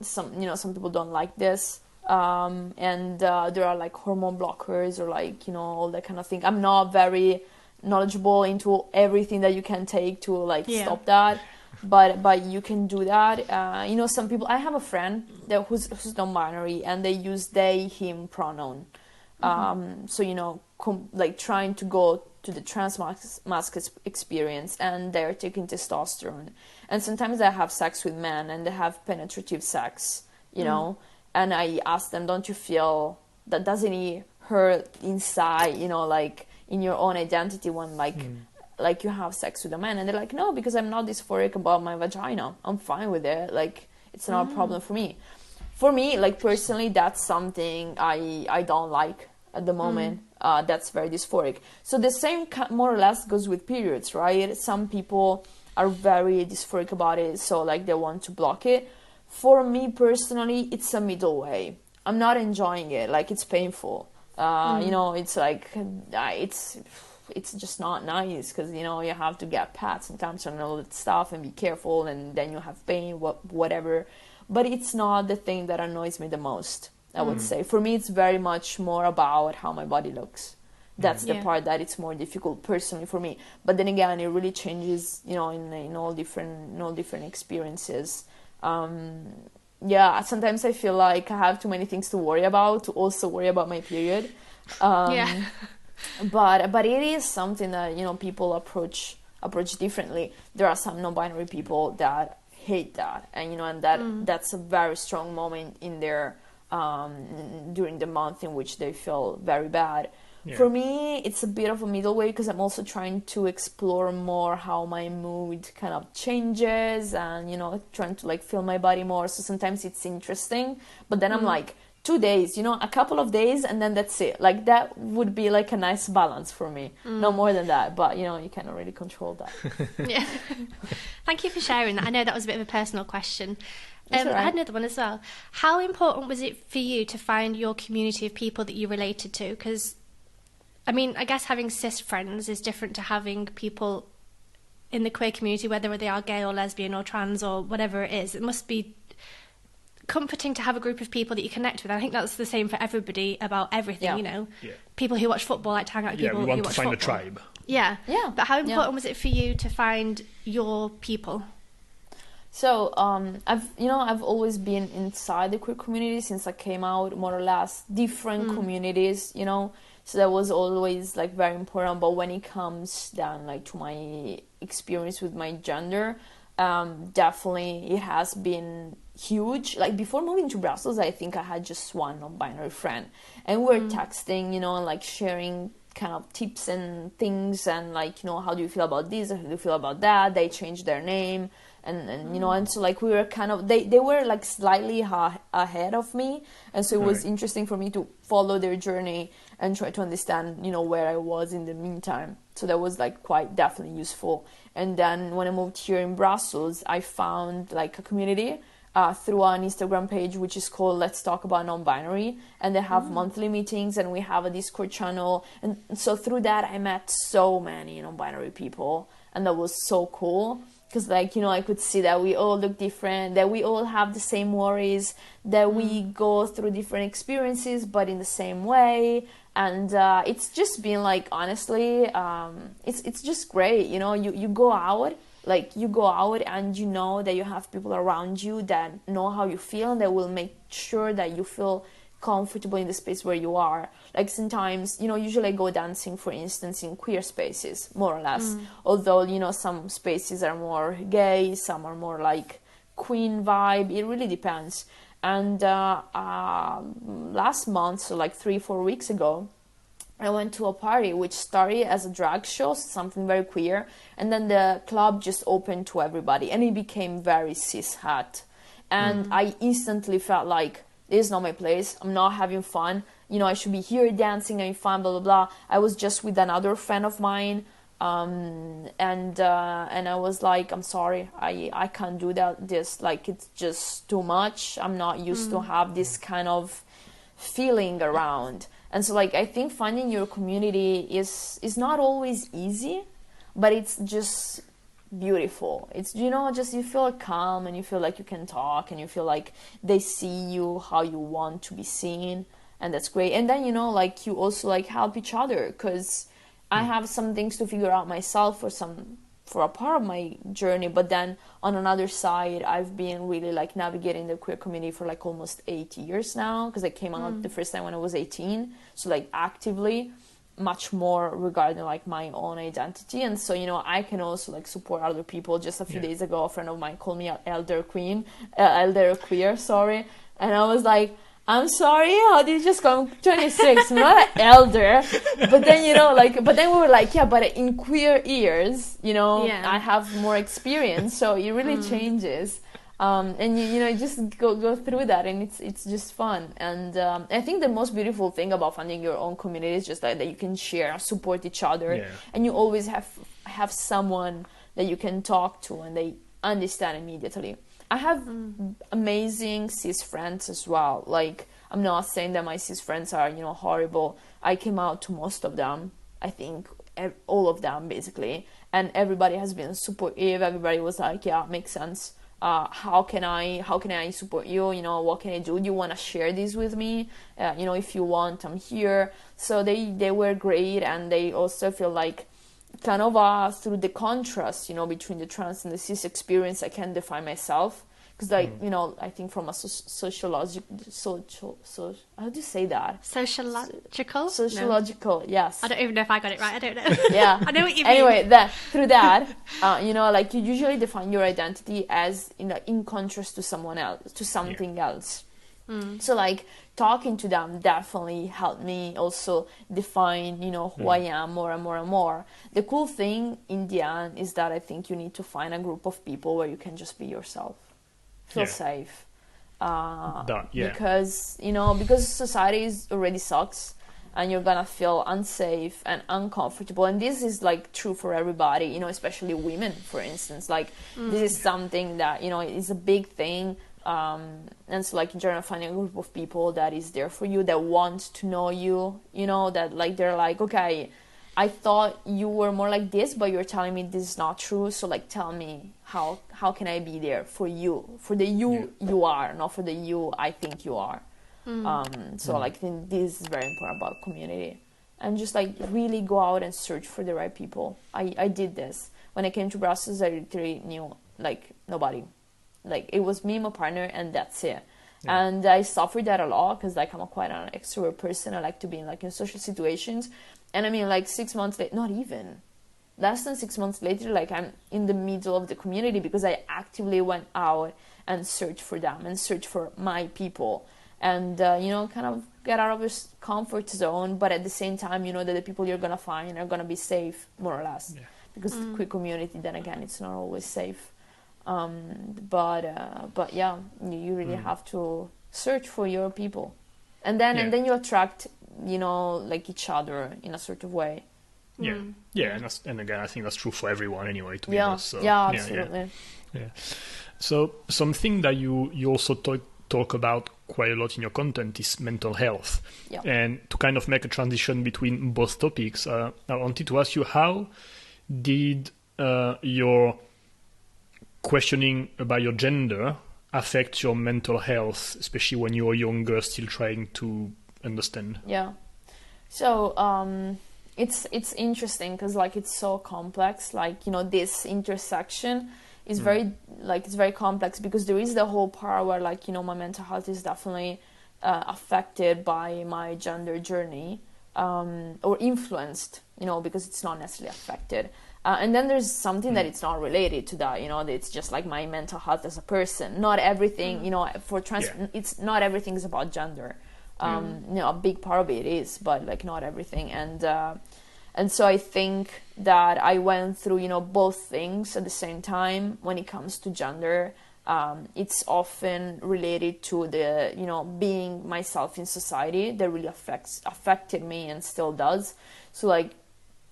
Some people don't like this, and there are like hormone blockers or like all that kind of thing. I'm not very knowledgeable into everything that you can take to like stop that, but you can do that. Some people. I have a friend who's non-binary, and they use they him pronoun. So like trying to go to the trans masc experience, and they're taking testosterone, and sometimes they have sex with men and they have penetrative sex, and I ask them, don't you feel that doesn't it hurt inside, like in your own identity when like you have sex with a man? And they're like, no, because I'm not dysphoric about my vagina, I'm fine with it, like it's not a problem for me. For me, like personally, that's something I don't like at the moment. That's very dysphoric. So the same more or less goes with periods, right? Some people are very dysphoric about it, so like they want to block it. For me personally, it's a middle way. I'm not enjoying it. Like it's painful. It's like it's just not nice, because you have to get pads sometimes and all that stuff and be careful, and then you have pain, whatever. But it's not the thing that annoys me the most, I would say. For me, it's very much more about how my body looks. That's the part that it's more difficult personally for me. But then again, it really changes, in all different experiences. Sometimes I feel like I have too many things to worry about to also worry about my period. But it is something that people approach differently. There are some non-binary people that hate that, and that's a very strong moment in their during the month in which they feel very bad. For me, it's a bit of a middle way, because I'm also trying to explore more how my mood kind of changes, and trying to like feel my body more. So sometimes it's interesting, but then I'm like 2 days, a couple of days, and then that's it. Like that would be like a nice balance for me. No more than that, but you cannot really control that. Thank you for sharing that. I know that was a bit of a personal question. Right. I had another one as well. How important was it for you to find your community of people that you related to? Because, I mean, I guess having cis friends is different to having people in the queer community, whether they are gay or lesbian or trans or whatever it is. It must be comforting to have a group of people that you connect with. I think that's the same for everybody about everything, you know. Yeah. People who watch football like to hang out with people who watch football. We want to find a tribe. Yeah. Yeah. But how important was it for you to find your people? So, I've always been inside the queer community since I came out, more or less, different communities, you know. So that was always like very important. But when it comes down like to my experience with my gender, definitely it has been huge. Like before moving to Brussels, I think I had just one non-binary friend, and we were texting, you know, and like sharing kind of tips and things, and like, you know, how do you feel about this, how do you feel about that. They changed their name, and you know, and so like we were kind of, they were like slightly ahead of me, and so it was interesting for me to follow their journey and try to understand, you know, where I was in the meantime. So that was like quite definitely useful. And then when I moved here in Brussels, I found like a community through an Instagram page which is called Let's Talk About Non-Binary, and they have monthly meetings, and we have a Discord channel, and so through that I met so many non-binary people, and that was so cool. Because, like, you know, I could see that we all look different, that we all have the same worries, that we go through different experiences, but in the same way. And it's just been, like, honestly, it's just great. You know, you go out, and you know that you have people around you that know how you feel, and that will make sure that you feel comfortable in the space where you are. Like sometimes, you know, usually I go dancing, for instance, in queer spaces, more or less. Although, you know, some spaces are more gay, some are more like queen vibe. It really depends. And last month, so like 3-4 weeks ago, I went to a party which started as a drag show, something very queer, and then the club just opened to everybody, and it became very cis-het. And I instantly felt like, this is not my place, I'm not having fun, you know, I should be here dancing, having fun, blah, blah, blah. I was just with another friend of mine, and I was like, I'm sorry, I can't do this, like, it's just too much, I'm not used to have this kind of feeling around. And so, like, I think finding your community is not always easy, but it's just beautiful. It's, you know, just you feel calm, and you feel like you can talk, and you feel like they see you how you want to be seen, and that's great. And then, you know, like, you also like help each other, because I have some things to figure out myself for a part of my journey, but then on another side, I've been really like navigating the queer community for like almost 8 years now, because I came out the first time when I was 18, so like actively much more regarding like my own identity. And so, you know, I can also like support other people. Just a few days ago, a friend of mine called me elder queer, and I was like, I'm sorry, how did you just go 26? I'm not an elder. But then, you know, like, but then we were like, yeah, but in queer ears, you know, I have more experience, so it really changes. And you know, just go through that, and it's just fun. And I think the most beautiful thing about finding your own community is just like that you can share, support each other, and you always have someone that you can talk to, and they understand immediately. I have amazing cis friends as well. Like, I'm not saying that my cis friends are, you know, horrible. I came out to most of them, I think all of them basically, and everybody has been supportive. Everybody was like, yeah, makes sense. How can I support you? You know, what can I do? Do you want to share this with me? You know, if you want, I'm here. So they were great, and they also feel like kind of through the contrast, you know, between the trans and the cis experience, I can define myself. Because, like, you know, I think from a how do you say that? Sociological, yes. I don't even know if I got it right. I don't know. Yeah. I know what you mean. Anyway, through that, you know, like, you usually define your identity as, you know, in contrast to someone else, to something else. So, like, talking to them definitely helped me also define, you know, who I am more and more and more. The cool thing in the end is that I think you need to find a group of people where you can just be yourself. Feel safe. Because, you know, because society already sucks, and you're gonna feel unsafe and uncomfortable. And this is, like, true for everybody, you know, especially women, for instance. Like, this is something that, you know, is a big thing. And so, like, in general, finding a group of people that is there for you, that want to know you, you know, that, like, they're like, okay, I thought you were more like this, but you're telling me this is not true. So like, tell me how can I be there for you, for the you you are, not for the you I think you are. So like, I think this is very important about community, and just like really go out and search for the right people. I did this when I came to Brussels. I literally knew like nobody. Like it was me, my partner, and that's it. Yeah. And I suffered that a lot because like I'm quite an extrovert person. I like to be in like in social situations. And I mean, like 6 months later, not even less than 6 months later, like I'm in the middle of the community because I actively went out and searched for them and searched for my people, and you know, kind of get out of your comfort zone, but at the same time, you know that the people you're gonna find are gonna be safe, more or less, because the quick community, then again, it's not always safe. But yeah, you really have to search for your people, and then you attract, you know, like each other in a sort of way. And again, I think that's true for everyone anyway, to be honest. So, absolutely. Yeah. So something that you also talk about quite a lot in your content is mental health. And to kind of make a transition between both topics, I wanted to ask you, how did your questioning about your gender affect your mental health, especially when you were younger, still trying to understand? So it's interesting because like it's so complex. Like, you know, this intersection is very like, it's very complex because there is the whole part where like, you know, my mental health is definitely affected by my gender journey, or influenced, you know, because it's not necessarily affected. And then there's something that it's not related to that, you know, it's just like my mental health as a person. Not everything, you know, for it's not everything is about gender. You know, a big part of it is, but like not everything. And so I think that I went through, you know, both things at the same time. When it comes to gender, it's often related to the, you know, being myself in society that really affected me and still does. So like,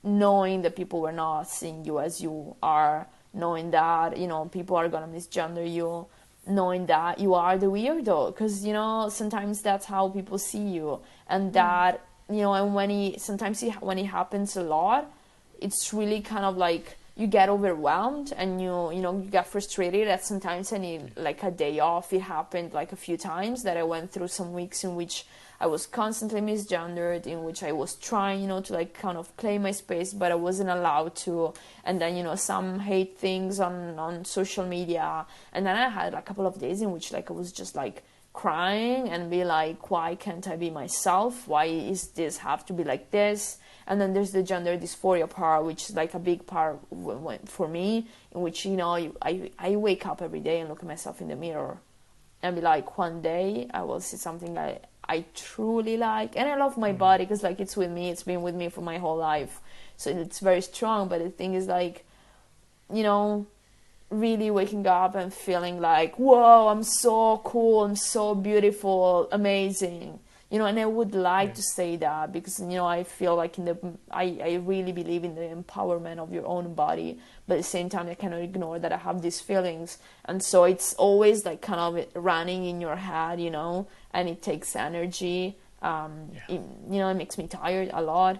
knowing that people were not seeing you as you are, knowing that, you know, people are gonna misgender you, knowing that you are the weirdo, because, you know, sometimes that's how people see you, and that, you know, and when it happens a lot, it's really kind of like you get overwhelmed and you know, you get frustrated. That sometimes I need like a day off. It happened like a few times that I went through some weeks in which I was constantly misgendered, in which I was trying, you know, to like kind of claim my space, but I wasn't allowed to. And then, you know, some hate things on social media. And then I had a couple of days in which like I was just like crying and be like, why can't I be myself? Why is this have to be like this? And then there's the gender dysphoria part, which is like a big part for me, in which, you know, I wake up every day and look at myself in the mirror and be like, one day I will see something that I truly like. And I love my body because like it's with me, it's been with me for my whole life, so it's very strong. But the thing is like, you know, really waking up and feeling like, whoa, I'm so cool, I'm so beautiful, amazing, you know. And I would like to say that because, you know, I feel like I really believe in the empowerment of your own body, but at the same time I cannot ignore that I have these feelings. And so it's always like kind of running in your head, you know, and it takes energy. You know, it makes me tired a lot.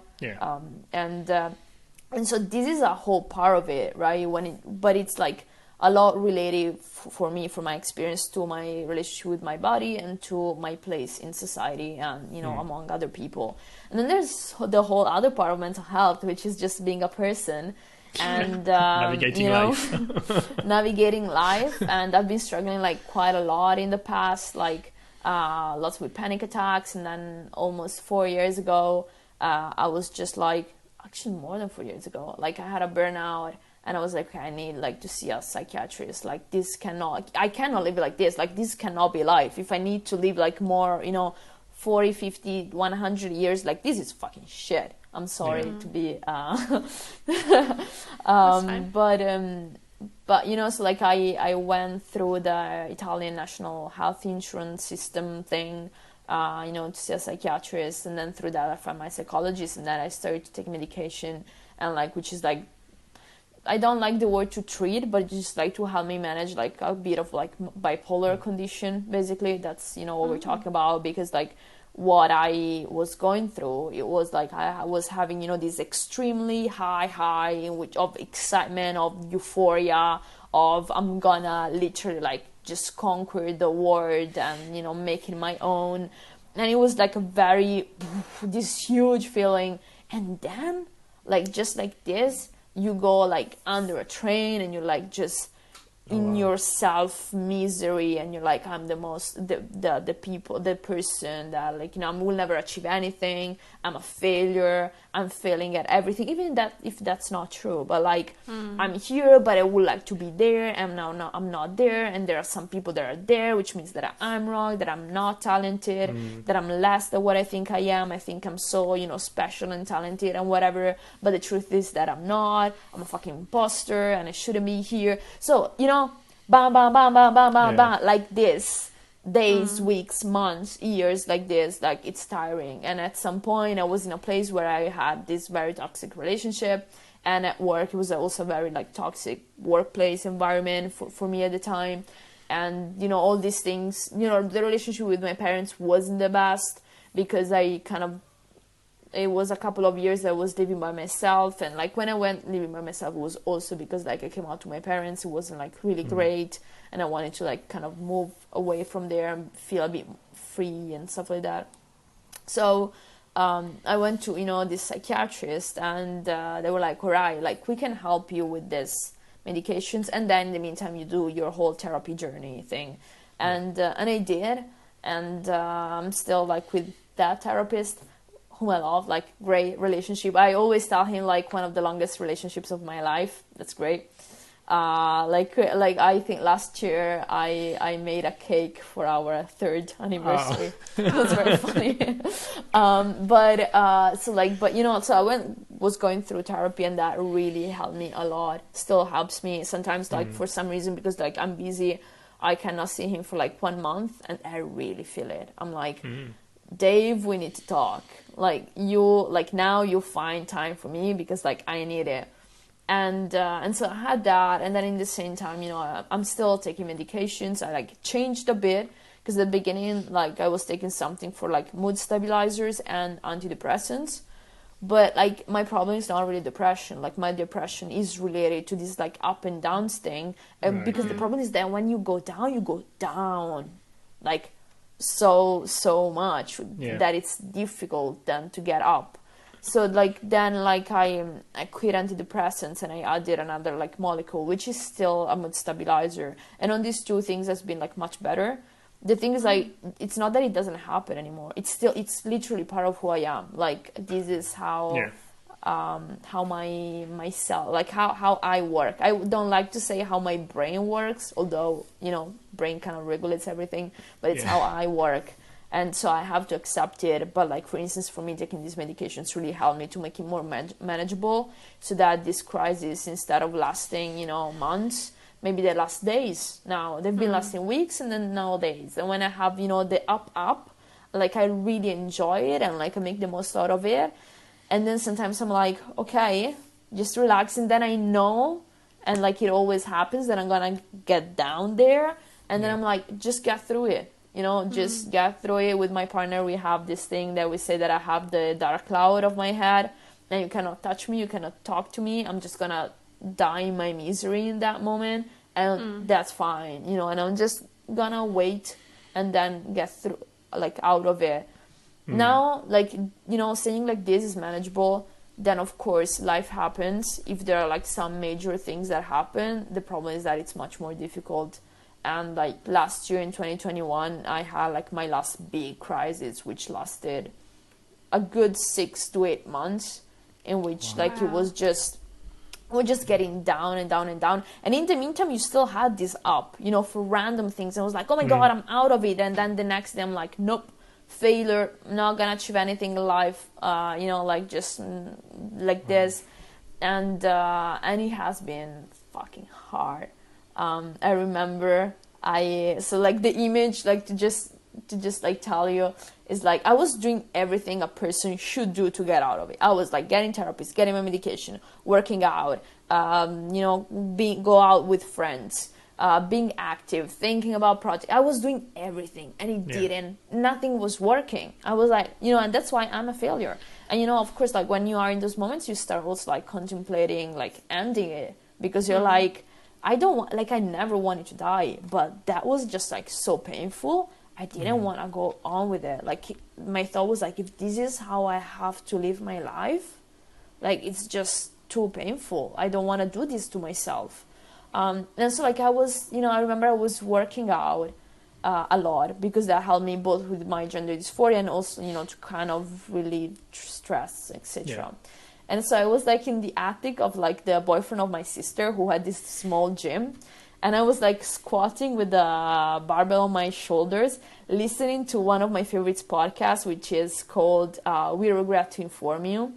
And so this is a whole part of it, right? But it's like a lot related for me, from my experience, to my relationship with my body and to my place in society and, you know, among other people. And then there's the whole other part of mental health, which is just being a person and navigating life. Navigating life. And I've been struggling like quite a lot in the past, like lots with panic attacks. And then almost 4 years ago, I was just like, actually more than 4 years ago, like I had a burnout. And I was like, okay, I need like to see a psychiatrist. Like I cannot live like this. Like this cannot be life. If I need to live like more, you know, 40, 50, 100 years, like this is fucking shit. I'm sorry to be, but you know, so like I went through the Italian national health insurance system thing, you know, to see a psychiatrist. And then through that I found my psychologist, and then I started to take medication, and like, which is like, I don't like the word to treat, but just like to help me manage like a bit of like bipolar condition. Basically, that's, you know, what we're talking about, because like what I was going through. It was like I was having, this extremely high in which of excitement, of euphoria, of I'm gonna literally like just conquer the world and make it my own. And it was like this huge feeling. And then like just like this, you go like under a train and you're like just in your self misery, and you're like, I'm the person that like I will never achieve anything, I'm a failure, I'm failing at everything, even that if that's not true, but like I'm here but I would like to be there, and now I'm not there, and there are some people that are there, which means that I'm wrong, that I'm not talented, that I'm less than what I think I am. I think I'm so special and talented and whatever, but the truth is that I'm not. I'm a fucking imposter and I shouldn't be here. So bam, bam, bam, bam, bam, bam, bam, like this, days, weeks, months, years, like this, like it's tiring. And at some point I was in a place where I had this very toxic relationship, and at work it was also a very like toxic workplace environment for me at the time. And all these things, the relationship with my parents wasn't the best, because it was a couple of years I was living by myself, and like when I went living by myself, it was also because like I came out to my parents. It wasn't like really great, and I wanted to like kind of move away from there and feel a bit free and stuff like that. So I went to this psychiatrist, and they were like, all right, like we can help you with this medications, and then in the meantime you do your whole therapy journey thing. And I did, and I'm still like with that therapist, whom I love, like great relationship. I always tell him like one of the longest relationships of my life. That's great. Like I think last year I made a cake for our 3rd anniversary. That's very funny. So I was going through therapy, and that really helped me a lot. Still helps me sometimes, like for some reason, because like I'm busy, I cannot see him for like 1 month, and I really feel it. I'm like, Dave, we need to talk. Like now you find time for me, because like I need it. And so I had that, and then in the same time, I'm still taking medications. I like changed a bit, because at the beginning, like I was taking something for like mood stabilizers and antidepressants, but like my problem is not really depression. Like my depression is related to this like up and downs thing, because the problem is that when you go down, like so much that it's difficult then to get up. So like then like I quit antidepressants, and I added another like molecule, which is still a mood stabilizer, and on these 2 things has been like much better. The thing is, like, it's not that it doesn't happen anymore. It's literally part of who I am. Like this is how my cell, like how I work. I don't like to say how my brain works, although brain kind of regulates everything, but it's how I work. And so I have to accept it. But like, for instance, for me, taking these medications really helped me to make it more manageable, so that this crisis, instead of lasting months, maybe they last days. Now they've been lasting weeks, and then now days. And when I have the up, like I really enjoy it, and like I make the most out of it. And then sometimes I'm like, okay, just relax, and then I know, and like it always happens, that I'm gonna get down there, and then I'm like, just get through it. Just get through it. With my partner, we have this thing that we say that I have the dark cloud of my head, and you cannot touch me, you cannot talk to me. I'm just gonna die in my misery in that moment, and that's fine, and I'm just gonna wait and then get through, like out of it. Now, like, saying like this is manageable, then of course life happens. If there are like some major things that happen, the problem is that it's much more difficult. And like last year in 2021, I had like my last big crisis, which lasted a good 6 to 8 months, in which like it was just, we're just getting down and down and down. And in the meantime, you still had this up, for random things. And I was like, oh my God, I'm out of it. And then the next day I'm like, nope, failure, not gonna achieve anything in life, like just like this. And it has been fucking hard. I remember the image, like to just like tell you, is like I was doing everything a person should do to get out of it. I was like getting therapists, getting my medication, working out, go out with friends, being active, thinking about project. I was doing everything and nothing was working. I was like, and that's why I'm a failure. And, of course, like when you are in those moments, you start also like contemplating, like ending it, because you're like, I never wanted to die, but that was just like so painful. I didn't want to go on with it. Like my thought was like, if this is how I have to live my life, like it's just too painful. I don't want to do this to myself. And so like I was, I remember I was working out a lot, because that helped me both with my gender dysphoria and also, to kind of relieve stress, etc. Yeah. And so I was like in the attic of like the boyfriend of my sister, who had this small gym. And I was like squatting with the barbell on my shoulders, listening to one of my favorite podcasts, which is called We Regret to Inform You,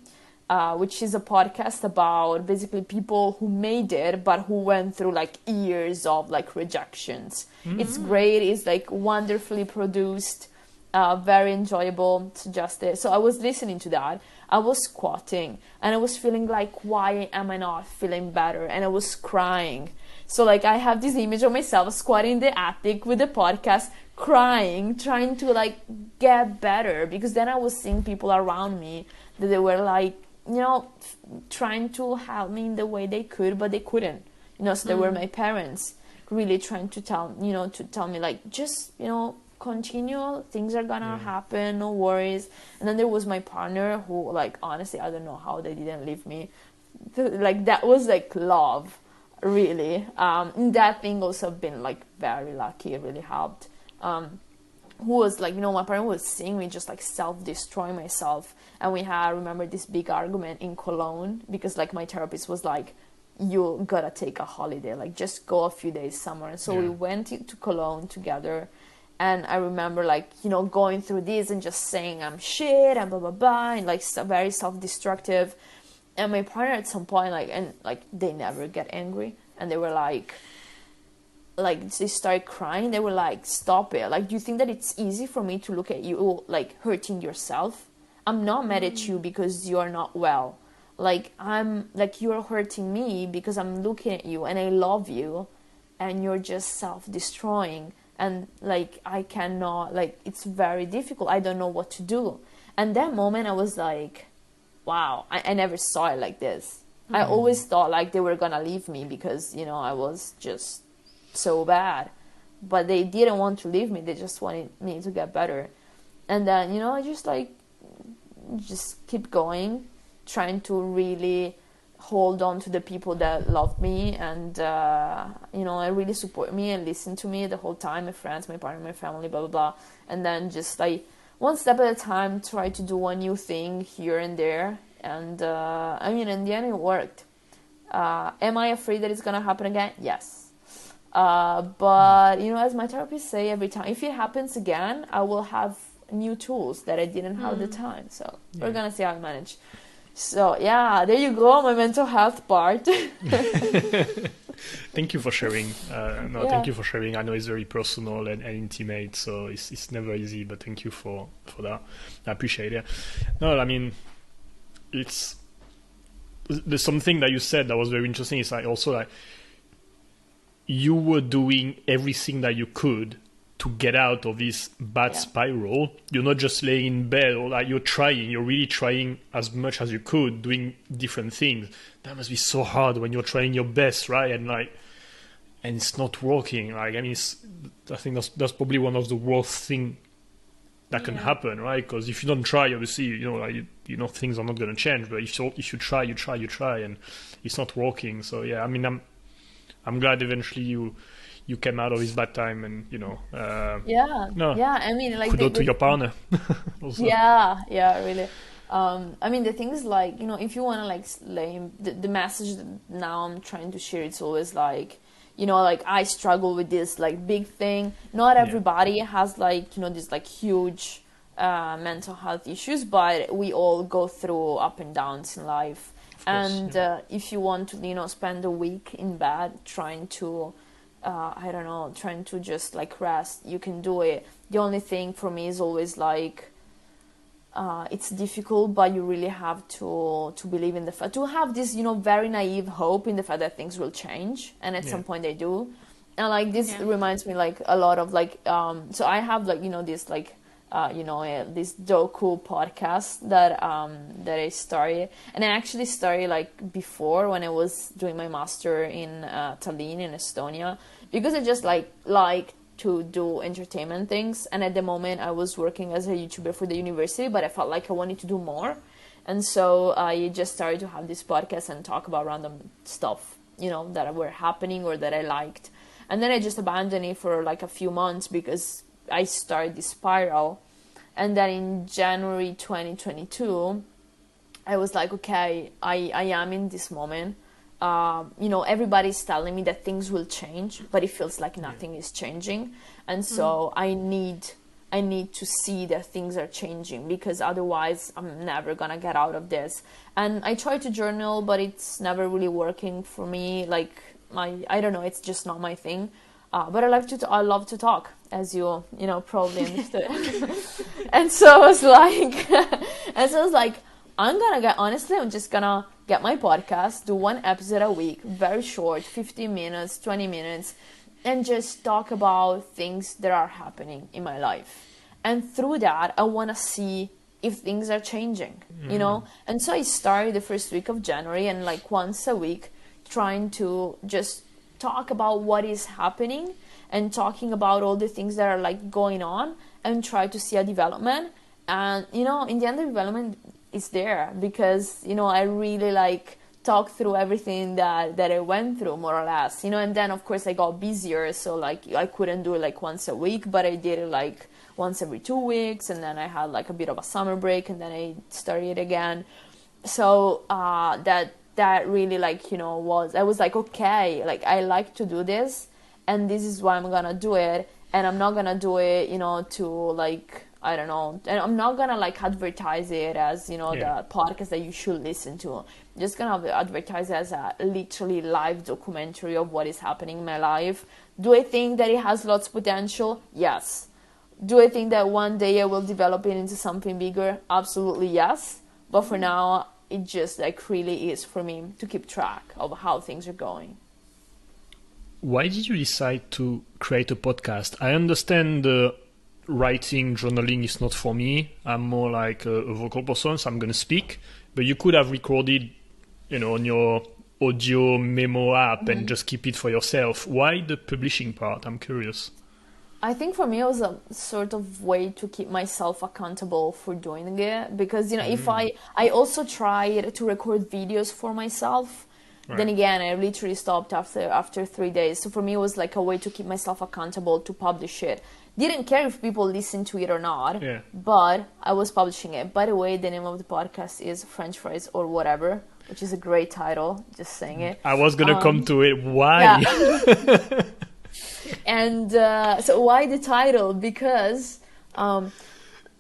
which is a podcast about basically people who made it, but who went through like years of like rejections. It's great. It's like wonderfully produced, very enjoyable, suggested. So I was listening to that. I was squatting and I was feeling like, why am I not feeling better? And I was crying. So like I have this image of myself squatting in the attic with the podcast, crying, trying to like get better, because then I was seeing people around me that they were like, trying to help me in the way they could, but they couldn't. So they were my parents really trying to tell me like, just, continue, things are gonna happen, no worries. And then there was my partner who, like, honestly, I don't know how they didn't leave me. Like that was like love, really. That thing also been like very lucky. It really helped. Who was like, my parent was seeing me just like self-destroy myself, and we had, I remember, this big argument in Cologne, because like my therapist was like, you gotta take a holiday, like just go a few days somewhere. And so we went to Cologne together, and I remember like, going through this and just saying I'm shit and blah blah blah, and like very self-destructive. And my partner at some point, like they never get angry, and they were like they started crying. They were like, stop it. Like, do you think that it's easy for me to look at you like hurting yourself? I'm not mad at you because you are not well. Like, I'm like, you're hurting me because I'm looking at you and I love you, and you're just self-destroying. And like, I cannot, like, it's very difficult. I don't know what to do. And that moment I was like, wow, I never saw it like this. I always thought like they were gonna leave me because, I was just so bad. But they didn't want to leave me. They just wanted me to get better. And then, I just keep going, trying to really hold on to the people that loved me and, I really support me and listen to me the whole time, my friends, my partner, my family, blah, blah, blah. And then just like one step at a time, try to do one new thing here and there. And, in the end it worked. Am I afraid that it's going to happen again? Yes. But, as my therapist say every time, if it happens again, I will have new tools that I didn't have at the time. So we're going to see how I manage. So, yeah, there you go, my mental health part. Thank you for sharing. Thank you for sharing. I know it's very personal and intimate, so it's never easy, but thank you for that. I appreciate it. No, I mean, there's something that you said that was very interesting. It's like also like you were doing everything that you could to get out of this bad spiral. You're not just laying in bed, or like you're really trying as much as you could, doing different things. That must be so hard when you're trying your best, right? And it's not working. Like, I mean, I think that's probably one of the worst thing that can happen, right? Because if you don't try, obviously, things are not going to change. But if you try, and it's not working. So yeah, I mean, I'm glad eventually you came out of this bad time, and I mean, like, kudos to your partner. Also. Really. The thing is, like, if you want to like the message that now I'm trying to share, it's always like, like I struggle with this like big thing. Not everybody has like, this like huge mental health issues, but we all go through up and downs in life. And if you want to, spend a week in bed trying to trying to just like rest, you can do it. The only thing for me is always like, it's difficult, but you really have to believe in the fact, to have this, very naive hope in the fact that things will change, and at some point they do. And like this reminds me like a lot of like so I have like this like this doku podcast that I started, and I actually started like before when I was doing my master in Tallinn in Estonia, because I just like to do entertainment things, and at the moment I was working as a YouTuber for the university, but I felt like I wanted to do more, and so I just started to have this podcast and talk about random stuff that were happening or that I liked. And then I just abandoned it for like a few months because I started this spiral. And then in January 2022, I was like, okay, I am in this moment. Everybody's telling me that things will change, but it feels like nothing is changing. And so I need to see that things are changing, because otherwise I'm never going to get out of this. And I try to journal, but it's never really working for me. Like, I don't know, it's just not my thing. But I love to talk, as you probably understood. And so I was like, I'm just gonna get my podcast, do one episode a week, very short, 15 minutes, 20 minutes, and just talk about things that are happening in my life. And through that, I want to see if things are changing, And so I started the first week of January, and like once a week, trying to just talk about what is happening and talking about all the things that are like going on, and try to see a development. And in the end, the development is there because I really like talk through everything that I went through, more or less, and then of course I got busier, so like I couldn't do it like once a week, but I did it like once every 2 weeks, and then I had like a bit of a summer break, and then I started again. So that really like I was like, okay, like I like to do this, and this is why I'm gonna do it. And I'm not gonna do it to like, I don't know, and I'm not gonna like advertise it as the podcast that you should listen to. I'm just gonna advertise it as a literally live documentary of what is happening in my life. Do I think that it has lots of potential? Yes. Do I think that one day I will develop it into something bigger? Absolutely yes. But for now, it just like really is for me to keep track of how things are going. Why did you decide to create a podcast? I understand writing, journaling is not for me. I'm more like a vocal person, so I'm going to speak. But you could have recorded, on your audio memo app and just keep it for yourself. Why the publishing part? I'm curious. I think for me it was a sort of way to keep myself accountable for doing it, because if I also tried to record videos for myself. Right. Then again, I literally stopped after 3 days. So for me, it was like a way to keep myself accountable to publish it. Didn't care if people listened to it or not, but I was publishing it. By the way, the name of the podcast is French Fries or Whatever, which is a great title, just saying it. I was going to come to it. Why? Yeah. And so why the title? Because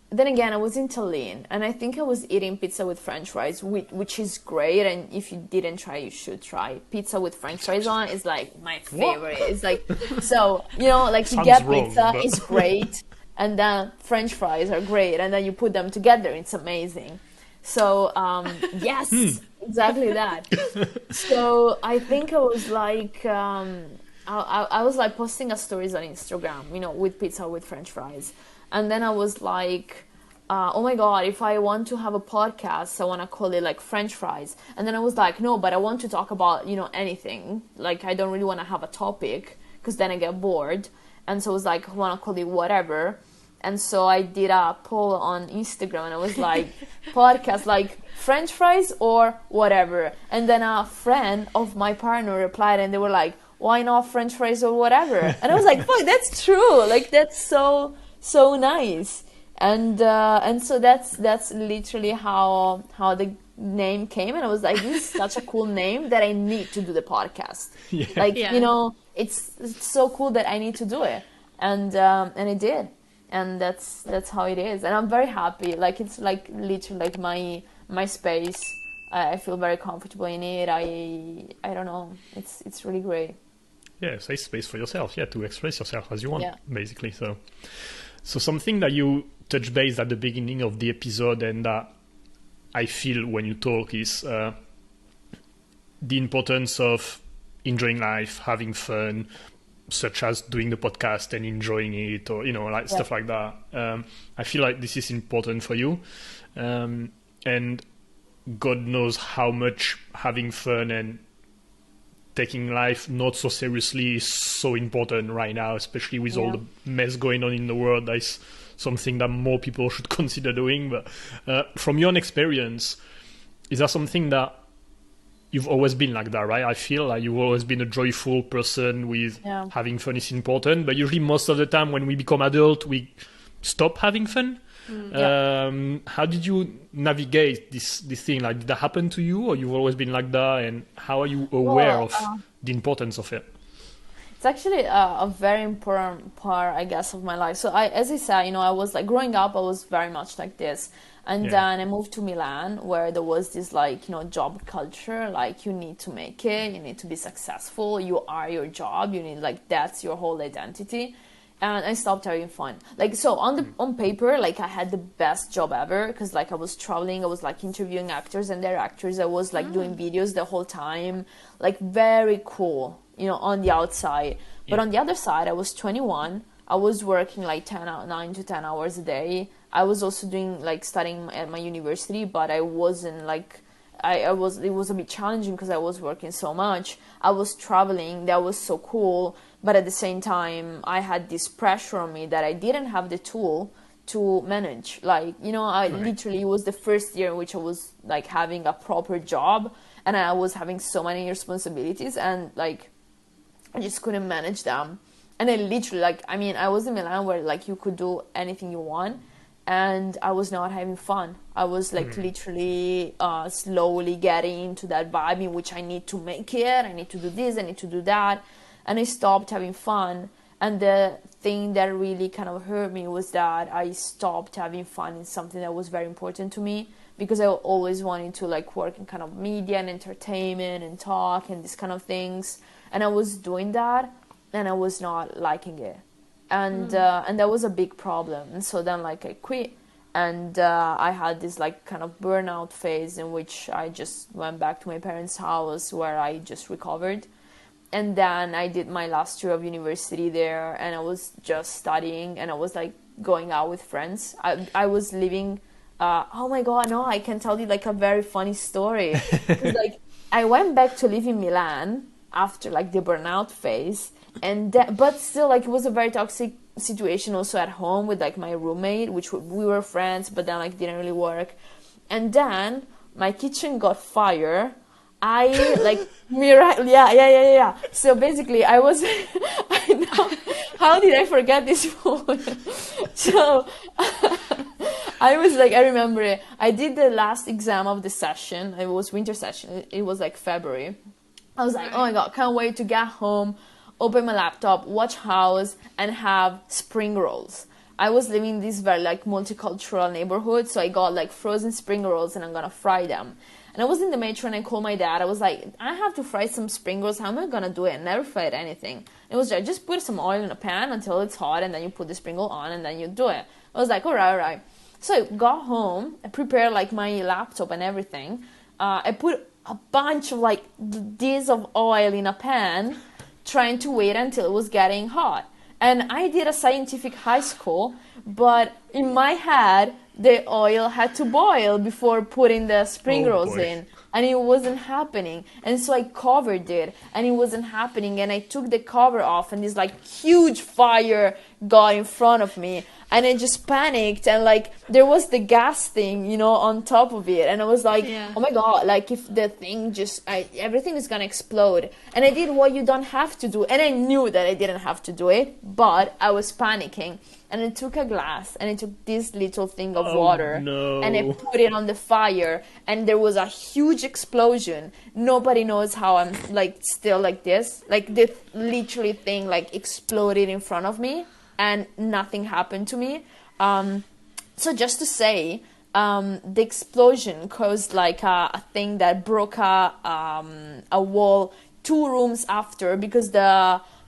then again, I was in Tallinn, and I think I was eating pizza with French fries, which is great. And if you didn't try, you should try. Pizza with French fries on is like my favorite. What? It's like, so, like you get pizza, it's great. And then French fries are great. And then you put them together, it's amazing. So, yes, exactly that. So I think I was like, I was like posting stories on Instagram, with pizza with French fries. And then I was like, oh my God, if I want to have a podcast, I want to call it like French Fries. And then I was like, no, but I want to talk about, anything. Like, I don't really want to have a topic, because then I get bored. And so I was like, I want to call it Whatever. And so I did a poll on Instagram, and I was like, podcast like French Fries or Whatever. And then a friend of my partner replied, and they were like, why not French Fries or Whatever? And I was like, fuck, that's true. Like, that's so nice. And so that's literally how the name came. And I was like, this is such a cool name that I need to do the podcast. It's so cool that I need to do it. And I did. And that's how it is. And I'm very happy. Like, it's like literally like my space. I feel very comfortable in it. I don't know. It's really great. Yeah, safe space for yourself. Yeah, to express yourself as you want, basically. So something that you touch base at the beginning of the episode, and that I feel when you talk, is the importance of enjoying life, having fun, such as doing the podcast and enjoying it, or like stuff like that. I feel like this is important for you, and God knows how much having fun and taking life not so seriously is so important right now, especially with all the mess going on in the world. That's something that more people should consider doing. But from your own experience, is that something that you've always been like that, right? I feel like you've always been a joyful person with having fun is important, but usually most of the time when we become adult, we stop having fun. How did you navigate this thing? Like, did that happen to you, or you've always been like that? And how are you aware of the importance of it? It's actually a very important part, I guess, of my life. So as I said, I was like growing up, I was very much like this. And then I moved to Milan, where there was this job culture, like you need to make it, you need to be successful, you are your job, you need that's your whole identity. And I stopped having fun. So on paper, I had the best job ever, because I was traveling, I was interviewing actors and directors, I was doing videos the whole time, very cool, on the outside. But on the other side, I was 21, I was working 9 to 10 hours a day. I was also doing studying at my university, but I wasn't it was a bit challenging because I was working so much. I was traveling, that was so cool. But at the same time, I had this pressure on me that I didn't have the tool to manage. Literally, it was the first year in which I was having a proper job, and I was having so many responsibilities, and I just couldn't manage them. And I literally, I was in Milan where you could do anything you want, and I was not having fun. I was literally slowly getting into that vibe in which I need to make it, I need to do this, I need to do that. And I stopped having fun. And the thing that really kind of hurt me was that I stopped having fun in something that was very important to me, because I always wanted to work in kind of media and entertainment and talk and these kind of things. And I was doing that, and I was not liking it. And that was a big problem. And so then I quit. And I had this kind of burnout phase in which I just went back to my parents' house, where I just recovered. And then I did my last year of university there, and I was just studying, and I was going out with friends. I was living, oh my God, no, I can tell you a very funny story. 'Cause, I went back to live in Milan after the burnout phase, and but still it was a very toxic situation also at home with my roommate, which we were friends, but then didn't really work. And then my kitchen got fire. Yeah. So basically, I was, I know, how did I forget this food? So I remember it. I did the last exam of the session. It was winter session. It was February. I was oh my God, can't wait to get home, open my laptop, watch House, and have spring rolls. I was living in this very multicultural neighborhood, so I got frozen spring rolls, and I'm gonna fry them. And I was in the metro, and I called my dad. I was I have to fry some spring rolls. How am I gonna do it? I never fried anything. It was just put some oil in a pan until it's hot, and then you put the spring roll on, and then you do it. I was all right. So I got home, I prepared my laptop and everything. I put a bunch of this of oil in a pan, trying to wait until it was getting hot. And I did a scientific high school, but in my head, the oil had to boil before putting the spring rolls in, and it wasn't happening. And so I covered it, and it wasn't happening. And I took the cover off, and this huge fire got in front of me, and I just panicked. And there was the gas thing, on top of it, and I was oh my God, if the thing everything is gonna explode. And I did what you don't have to do, and I knew that I didn't have to do it, but I was panicking. And I took a glass, and I took this little thing of water, and I put it on the fire, and there was a huge explosion. Nobody knows how I'm still this. The literally thing exploded in front of me, and nothing happened to me. So just to say, the explosion caused a thing that broke a wall 2 rooms after, because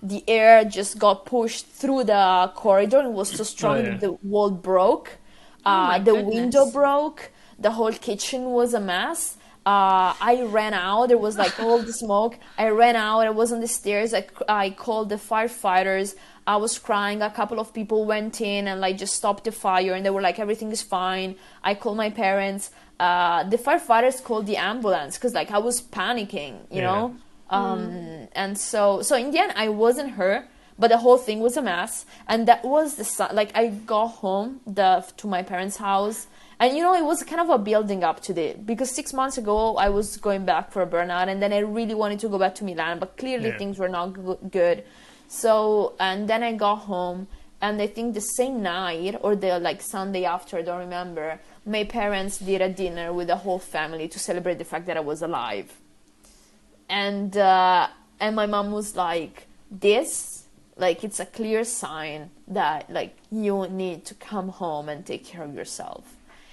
the air just got pushed through the corridor, and it was so strong that the wall broke. The window broke. The whole kitchen was a mess. I ran out. There was like all the smoke. I ran out. I was on the stairs. I called the firefighters. I was crying. A couple of people went in and like just stopped the fire, and they were like, everything is fine. I called my parents. The firefighters called the ambulance because like I was panicking, you know. And so in the end, I wasn't hurt, but the whole thing was a mess. And that was like I got home to my parents' house. And, you know, it was kind of a building up to it, because 6 months ago I was going back for a burnout, and then I really wanted to go back to Milan, but clearly things were not good. So, and then I got home, and I think the same night or the like Sunday after, I don't remember, my parents did a dinner with the whole family to celebrate the fact that I was alive. And my mom was like, this, like, it's a clear sign that like you need to come home and take care of yourself.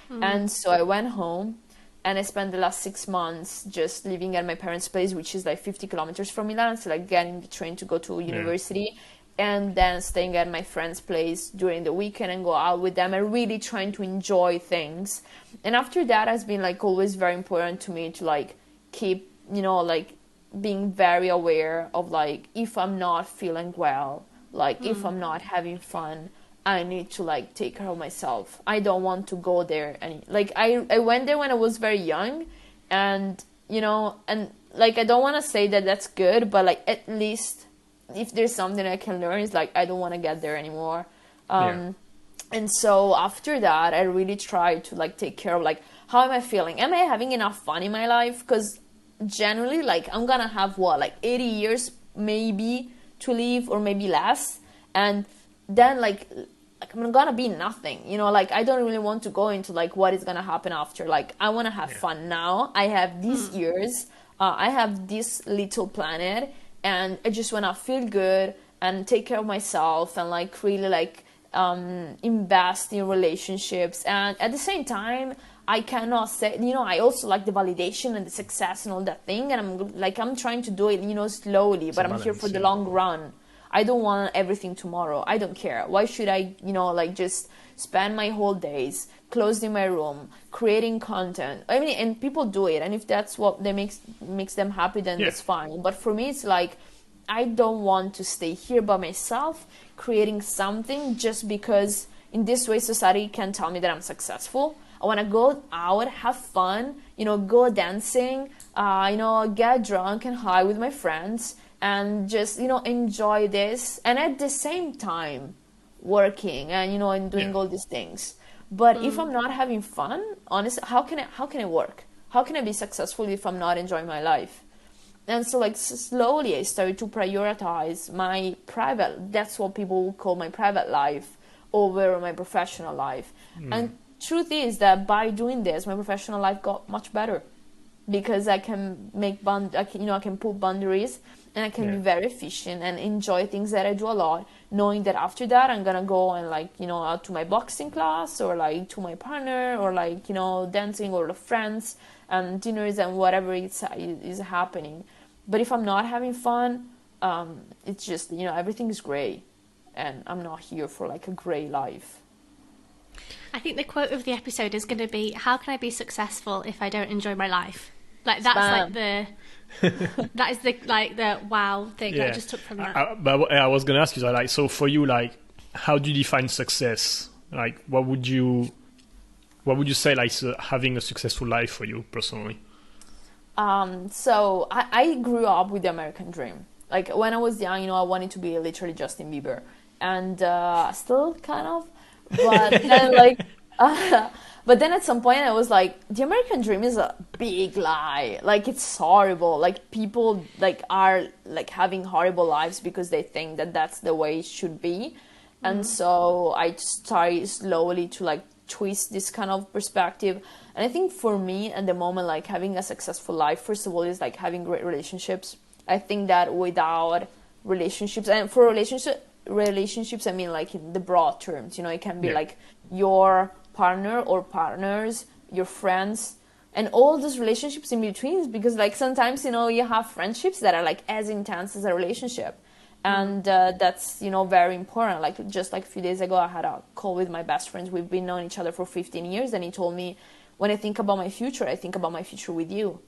And so I went home, and I spent the last 6 months just living at my parents' place, which is like 50 kilometers from Milan. So like getting the train to go to university, and then staying at my friend's place during the weekend and go out with them and really trying to enjoy things. And after that has been like always very important to me to like keep, you know, like being very aware of like, if I'm not feeling well, like if I'm not having fun, I need to like take care of myself. I don't want to go there. And like I went there when I was very young, and you know, and like I don't want to say that that's good, but like at least if there's something I can learn, is like I don't want to get there anymore. And so after that, I really tried to like take care of like, how am I feeling? Am I having enough fun in my life? Because generally, like I'm gonna have like 80 years maybe to live, or maybe less, and then like I'm gonna be nothing, you know, like I don't really want to go into like what is gonna happen after. Like I want to have fun now. I have these years, I have this little planet, and I just want to feel good and take care of myself, and like really like invest in relationships. And at the same time, I cannot say, you know, I also like the validation and the success and all that thing, and I'm trying to do it, you know, slowly, but I'm here for the long run. I don't want everything tomorrow. I don't care. Why should I, you know, like just spend my whole days closed in my room, creating content? I mean, and people do it. And if that's what they makes them happy, then that's fine. But for me, it's like, I don't want to stay here by myself, creating something just because in this way society can tell me that I'm successful. I want to go out, have fun, you know, go dancing, you know, get drunk and high with my friends, and just, you know, enjoy this, and at the same time working and, you know, and doing all these things. But if I'm not having fun, honestly, how can I work? How can I be successful if I'm not enjoying my life? And so like slowly I started to prioritize my private, that's what people would call my private life, over my professional life. And truth is that by doing this, my professional life got much better, because I can I can put boundaries, and I can be very efficient and enjoy things that I do a lot, knowing that after that I'm gonna go and like, you know, out to my boxing class, or like to my partner, or like, you know, dancing, or the friends and dinners and whatever is happening. But if I'm not having fun, it's just, you know, everything is gray, and I'm not here for like a gray life. I think the quote of the episode is going to be, how can I be successful if I don't enjoy my life? Like that's like the that is the like the wow thing that I just took from that. But I was going to ask you, like, so for you, like, how do you define success? Like, what would you say, like, having a successful life for you personally? So I grew up with the American dream. Like when I was young, you know, I wanted to be literally Justin Bieber, and still kind of, but then like, but then at some point I was like, the American dream is a big lie. Like it's horrible. Like people like are like having horrible lives because they think that that's the way it should be. And so I started slowly to like twist this kind of perspective. And I think for me at the moment, like having a successful life, first of all, is like having great relationships. I think that without relationships, and for relationships, I mean like in the broad terms, you know, it can be like your partner or partners, your friends, and all those relationships in between, because like sometimes, you know, you have friendships that are like as intense as a relationship. And that's, you know, very important. Like just like a few days ago, I had a call with my best friends. We've been knowing each other for 15 years. And he told me, when I think about my future, I think about my future with you,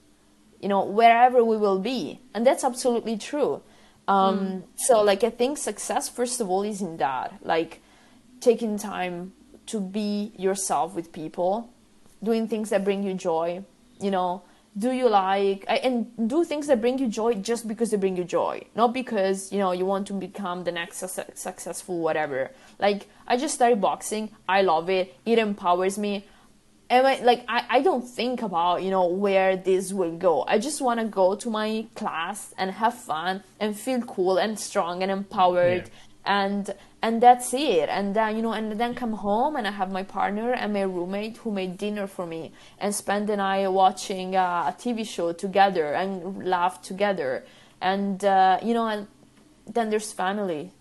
you know, wherever we will be. And that's absolutely true. So like, I think success, first of all, is in that, like taking time to be yourself with people, doing things that bring you joy, you know, and do things that bring you joy just because they bring you joy, not because, you know, you want to become the next successful whatever. Like, I just started boxing. I love it. It empowers me. And I don't think about, you know, where this will go. I just want to go to my class and have fun and feel cool and strong and empowered. And that's it. And then, you know, and then come home and I have my partner and my roommate who made dinner for me and spend the night watching a TV show together and laugh together. And, you know, and then there's family.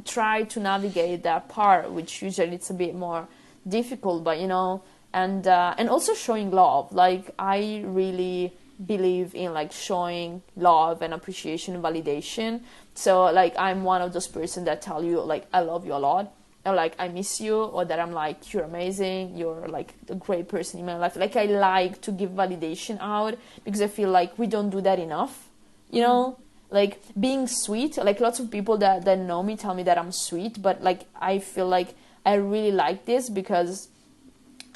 Try to navigate that part, which usually it's a bit more difficult, but, you know, and also showing love. Like, I really believe in like showing love and appreciation and validation. So like, I'm one of those person that tell you like, I love you a lot, or like, I miss you, or that I'm like, you're amazing, you're like a great person in my life. Like, I like to give validation out because I feel like we don't do that enough, you know. Like, being sweet, like lots of people that know me tell me that I'm sweet, but like, I feel like I really like this because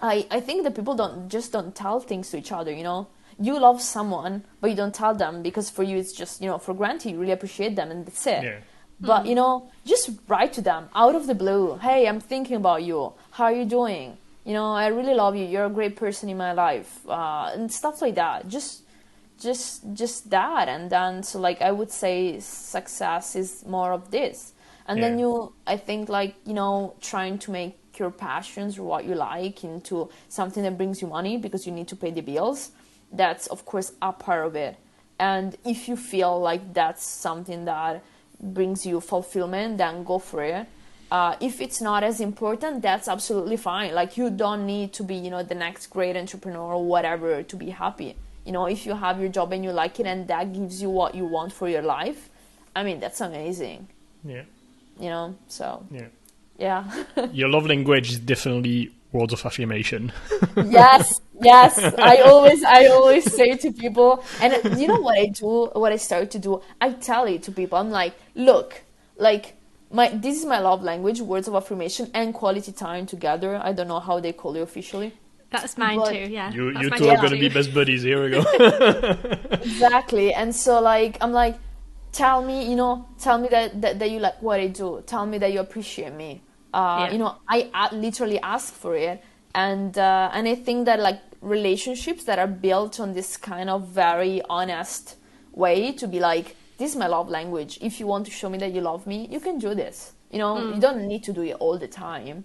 I think that people don't tell things to each other, you know. You love someone, but you don't tell them because for you it's just, you know, for granted, you really appreciate them and that's it. But, you know, just write to them out of the blue. Hey, I'm thinking about you. How are you doing? You know, I really love you. You're a great person in my life. And stuff like that. Just that. And then, so like, I would say success is more of this. And then I think like, you know, trying to make your passions or what you like into something that brings you money because you need to pay the bills. That's, of course, a part of it. And if you feel like that's something that brings you fulfillment, then go for it. If it's not as important, that's absolutely fine. Like, you don't need to be, you know, the next great entrepreneur or whatever to be happy. You know, if you have your job and you like it and that gives you what you want for your life, I mean, that's amazing. Yeah. You know, so. Yeah. Your love language is definitely words of affirmation. Yes. I always say to people, and you know what I do, what I start to do, I tell it to people. I'm like, look, like, this is my love language, words of affirmation and quality time together. I don't know how they call it officially. That's mine too, yeah. You two are going to be best buddies. Here we go. Exactly. And so like, I'm like, tell me that you like what I do. Tell me that you appreciate me. You know, I literally ask for it. And I think that like relationships that are built on this kind of very honest way to be like, this is my love language. If you want to show me that you love me, you can do this. You know, you don't need to do it all the time.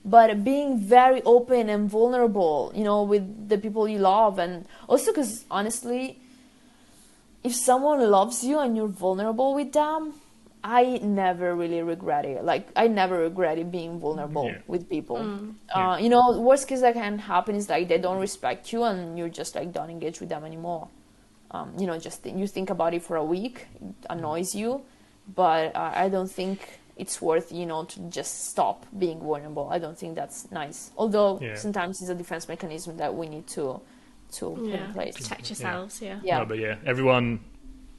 But being very open and vulnerable, you know, with the people you love. And also because honestly, if someone loves you and you're vulnerable with them, I never really regret it. Like, I never regretted being vulnerable with people. You know, worst case that can happen is like they don't respect you and you're just like don't engage with them anymore. You know, just you think about it for a week, it annoys you, but I don't think it's worth, you know, to just stop being vulnerable. I don't think that's nice. Although sometimes it's a defense mechanism that we need to put in place. Protect yourselves, No, but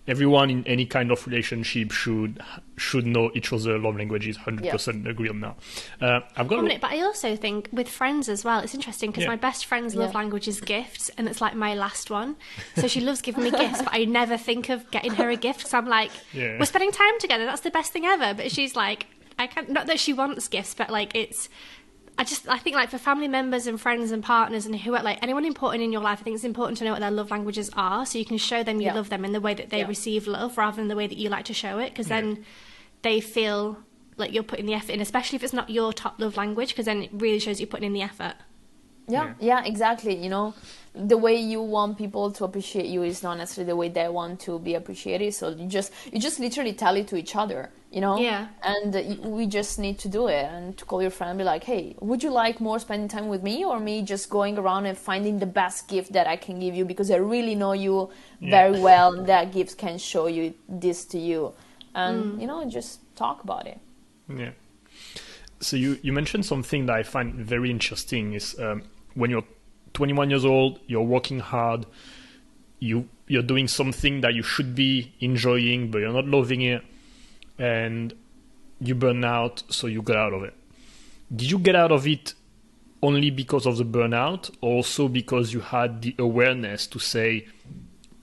everyone in any kind of relationship should know each other's love languages. 100% agree on that. But I also think with friends as well, it's interesting because my best friend's love language is gifts, and it's like my last one. So she loves giving me gifts, but I never think of getting her a gift because I'm like, we're spending time together. That's the best thing ever. But she's like, I can't. Not that she wants gifts, but like it's. I think like for family members and friends and partners and who are like anyone important in your life, I think it's important to know what their love languages are so you can show them you love them in the way that they receive love rather than the way that you like to show it, because then they feel like you're putting the effort in, especially if it's not your top love language, because then it really shows you're putting in the effort. Yeah, exactly. You know, the way you want people to appreciate you is not necessarily the way they want to be appreciated. So you just literally tell it to each other, you know? Yeah. And we just need to do it and to call your friend and be like, hey, would you like more spending time with me or me just going around and finding the best gift that I can give you because I really know you very well and that gift can show you this to you. And, you know, just talk about it. Yeah. So you mentioned something that I find very interesting is when you're 21 years old, you're working hard, you're doing something that you should be enjoying, but you're not loving it, and you burn out, so you get out of it. Did you get out of it only because of the burnout, or also because you had the awareness to say,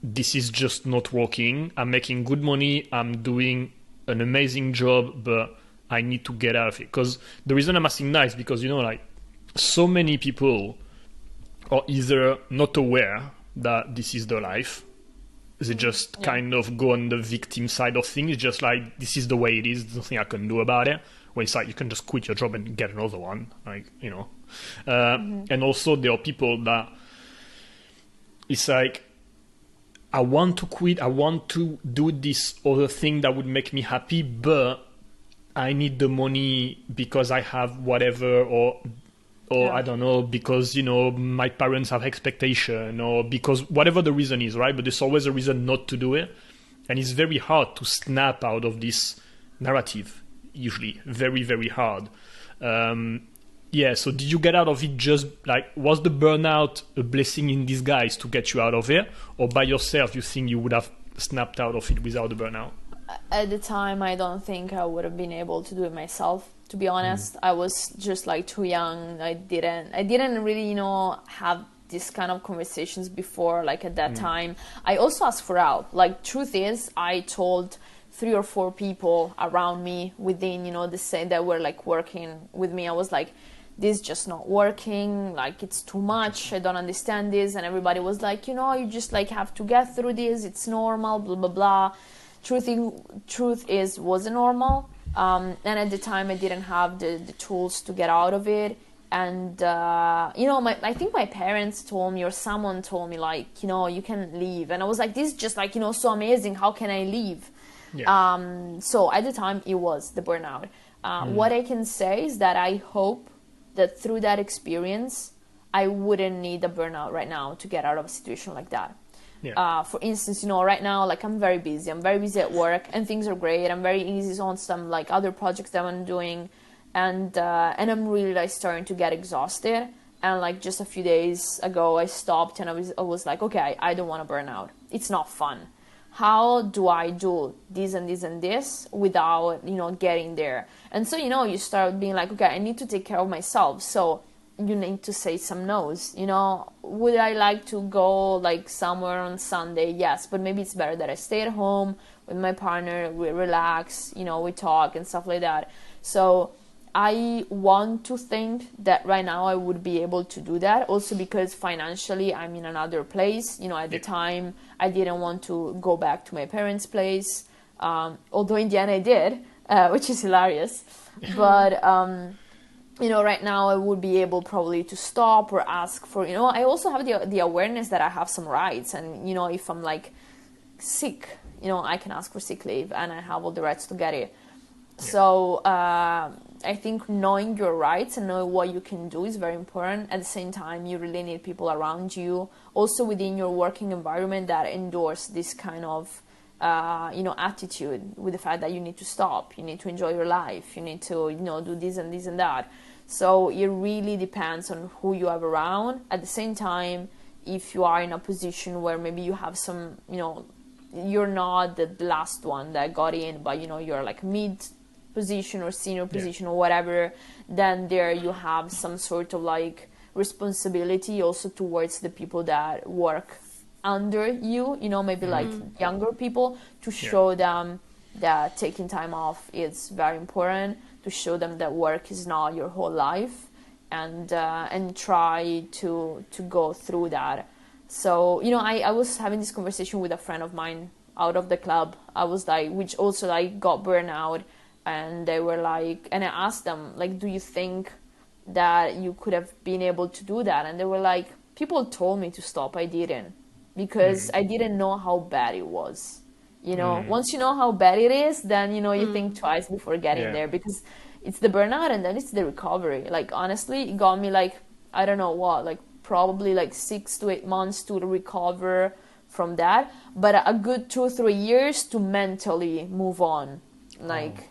this is just not working, I'm making good money, I'm doing an amazing job, but I need to get out of it? Because the reason I'm asking that is because, like, so many people are either not aware that this is their life, they just kind of go on the victim side of things. It's just like, this is the way it is, there's nothing I can do about it. When it's like, you can just quit your job and get another one, and also there are people that it's like, I want to quit, I want to do this other thing that would make me happy, but I need the money because I have whatever, or I don't know, because, my parents have expectation, or because whatever the reason is, right? But there's always a reason not to do it. And it's very hard to snap out of this narrative, usually. Very, very hard. So did you get out of it just, like, was the burnout a blessing in disguise to get you out of it? Or by yourself, you think you would have snapped out of it without the burnout? At the time, I don't think I would have been able to do it myself. To be honest, I was just like too young. I didn't really, have this kind of conversations before, like at that time. I also asked for help. Like, truth is, I told 3 or 4 people around me within, the same that were like working with me. I was like, this is just not working. Like, it's too much. I don't understand this. And everybody was like, you just like have to get through this. It's normal, blah, blah, blah. Truth is, wasn't normal. And at the time, I didn't have the tools to get out of it. And, I think my parents told me, or someone told me, like, you can leave. And I was like, this is just like, so amazing. How can I leave? Yeah. So at the time, it was the burnout. What I can say is that I hope that through that experience, I wouldn't need a burnout right now to get out of a situation like that. Yeah. For instance, right now, like, I'm very busy at work, and things are great. I'm very easy on some like other projects that I'm doing, and I'm really like starting to get exhausted. And like just a few days ago, I stopped and I was like, okay, I don't want to burn out. It's not fun. How do I do this and this and this without getting there? And so you start being like, okay, I need to take care of myself. So you need to say some no's. Would I like to go like somewhere on Sunday? Yes, but maybe it's better that I stay at home with my partner, we relax, we talk and stuff like that. So I want to think that right now I would be able to do that, also because financially I'm in another place. At the time I didn't want to go back to my parents' place, although in the end I did, which is hilarious. But right now I would be able probably to stop or ask for, I also have the awareness that I have some rights, and, if I'm like sick, I can ask for sick leave and I have all the rights to get it. Yeah. So I think knowing your rights and knowing what you can do is very important. At the same time, you really need people around you, also within your working environment, that endorse this kind of attitude, with the fact that you need to stop, you need to enjoy your life, you need to, do this and this and that. So it really depends on who you have around. At the same time, if you are in a position where maybe you have some, you're not the last one that got in, but, you're like mid position or senior position or whatever, then there you have some sort of like responsibility also towards the people that work under you, maybe like younger people, to show them that taking time off is very important, to show them that work is not your whole life, and try to go through that. So, I was having this conversation with a friend of mine out of the club. I was like, which also like got burned out, and they were like, and I asked them, like, do you think that you could have been able to do that? And they were like, people told me to stop, I didn't, because I didn't know how bad it was. Once you know how bad it is, then, you think twice before getting there, because it's the burnout and then it's the recovery. Like, honestly, it got me like, I don't know what, like probably like 6 to 8 months to recover from that, but a good 2 or 3 years to mentally move on. Like,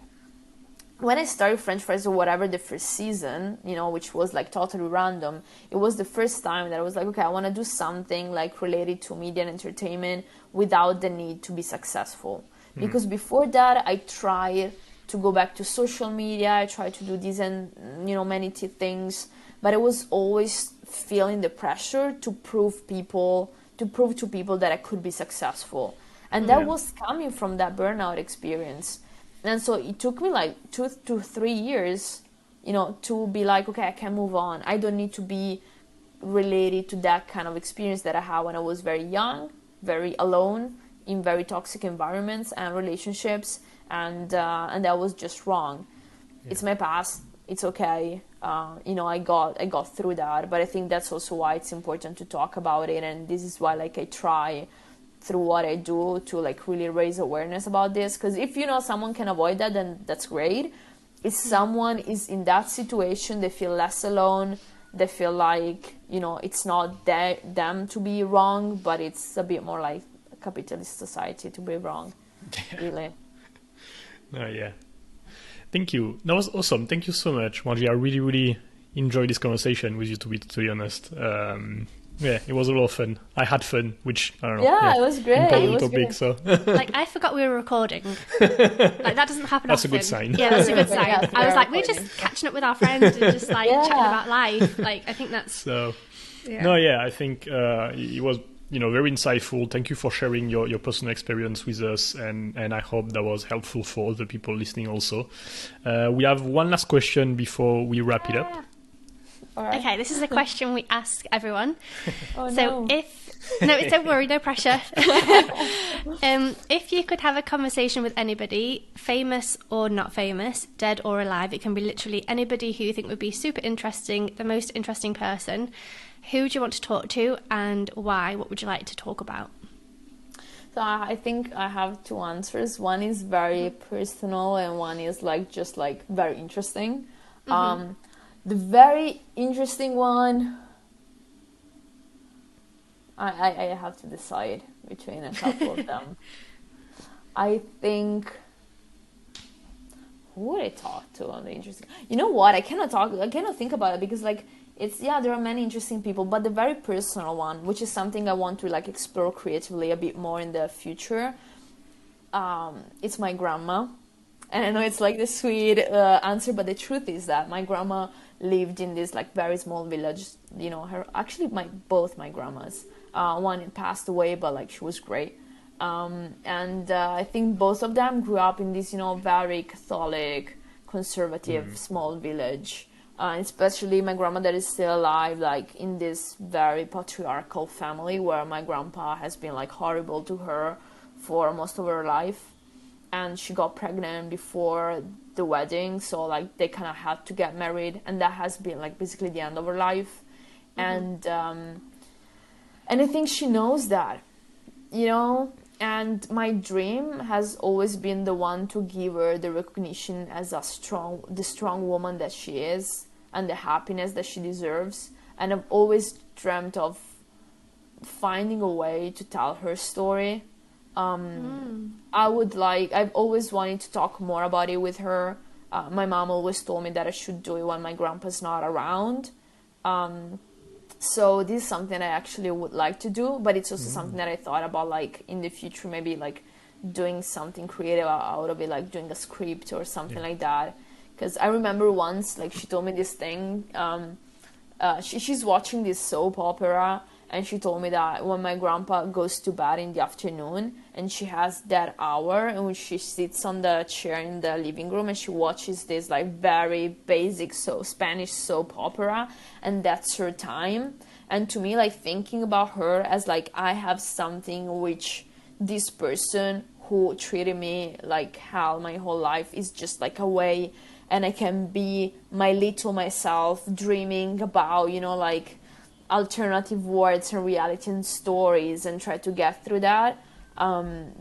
when I started French fries or whatever the first season, you know, which was like totally random, it was the first time that I was like, okay, I want to do something like related to media and entertainment without the need to be successful. Because before that, I tried to go back to social media, I tried to do these and, you know, many things, but I was always feeling the pressure to prove to people that I could be successful. And that was coming from that burnout experience. And so it took me like 2 to 3 years, you know, to be like, okay, I can move on. I don't need to be related to that kind of experience that I had when I was very young, very alone, in very toxic environments and relationships. And that was just wrong. Yeah. It's my past. It's okay. You know, I got through that. But I think that's also why it's important to talk about it. And this is why, like, I try through what I do to like really raise awareness about this, because if you know someone can avoid that, then that's great. If someone is in that situation, they feel less alone, they feel like, you know, it's not them to be wrong, but it's a bit more like a capitalist society to be wrong. Really. Oh yeah, thank you, that was awesome. Thank you so much, Margie. I really enjoyed this conversation with you, to be honest. Yeah, it was a lot of fun. I had fun, which, I don't know. Yeah, it was great. Important topic, so. Like, I forgot we were recording. Like, that doesn't happen That's often. a good sign. Yeah, that's a good sign. Yeah, I was like, we're just catching up with our friends and just, like, chatting about life. Like, I think that's... So, yeah. No, yeah, I think it was, you know, very insightful. Thank you for sharing your personal experience with us, and I hope that was helpful for other people listening also. We have one last question before we wrap it up. Right. Okay, this is a question we ask everyone. Oh, so no. Don't worry, no pressure. If you could have a conversation with anybody, famous or not famous, dead or alive, it can be literally anybody who you think would be super interesting, the most interesting person, who would you want to talk to and why? What would you like to talk about? So I think I have two answers. One is very personal and one is like just like very interesting. The very interesting one, I have to decide between a couple of them. I think, who would I talk to on the interesting? You know what? I cannot think about it because like there are many interesting people, but the very personal one, which is something I want to like explore creatively a bit more in the future, it's my grandma. And I know it's like the sweet answer, but the truth is that my grandma lived in this like very small village. You know, both my grandmas. One passed away, but like she was great. And I think both of them grew up in this, you know, very Catholic, conservative small village. Especially my grandma that is still alive, like in this very patriarchal family where my grandpa has been like horrible to her for most of her life. And she got pregnant before the wedding, so like they kind of had to get married, and that has been like basically the end of her life. And I think she knows that, you know. And my dream has always been the one to give her the recognition as the strong woman that she is, and the happiness that she deserves. And I've always dreamt of finding a way to tell her story. I've always wanted to talk more about it with her. My mom always told me that I should do it when my grandpa's not around. So this is something I actually would like to do, but it's also something that I thought about like in the future, maybe like doing something creative out of it, like doing a script or something like that. Because I remember once, like she told me this thing, she's watching this soap opera, and she told me that when my grandpa goes to bed in the afternoon and she has that hour in which she sits on the chair in the living room and she watches this like very basic Spanish soap opera, and that's her time. And to me, like thinking about her as like I have something which this person who treated me like hell my whole life is just like a way, and I can be my little myself dreaming about, you know, like alternative words and reality and stories and try to get through that.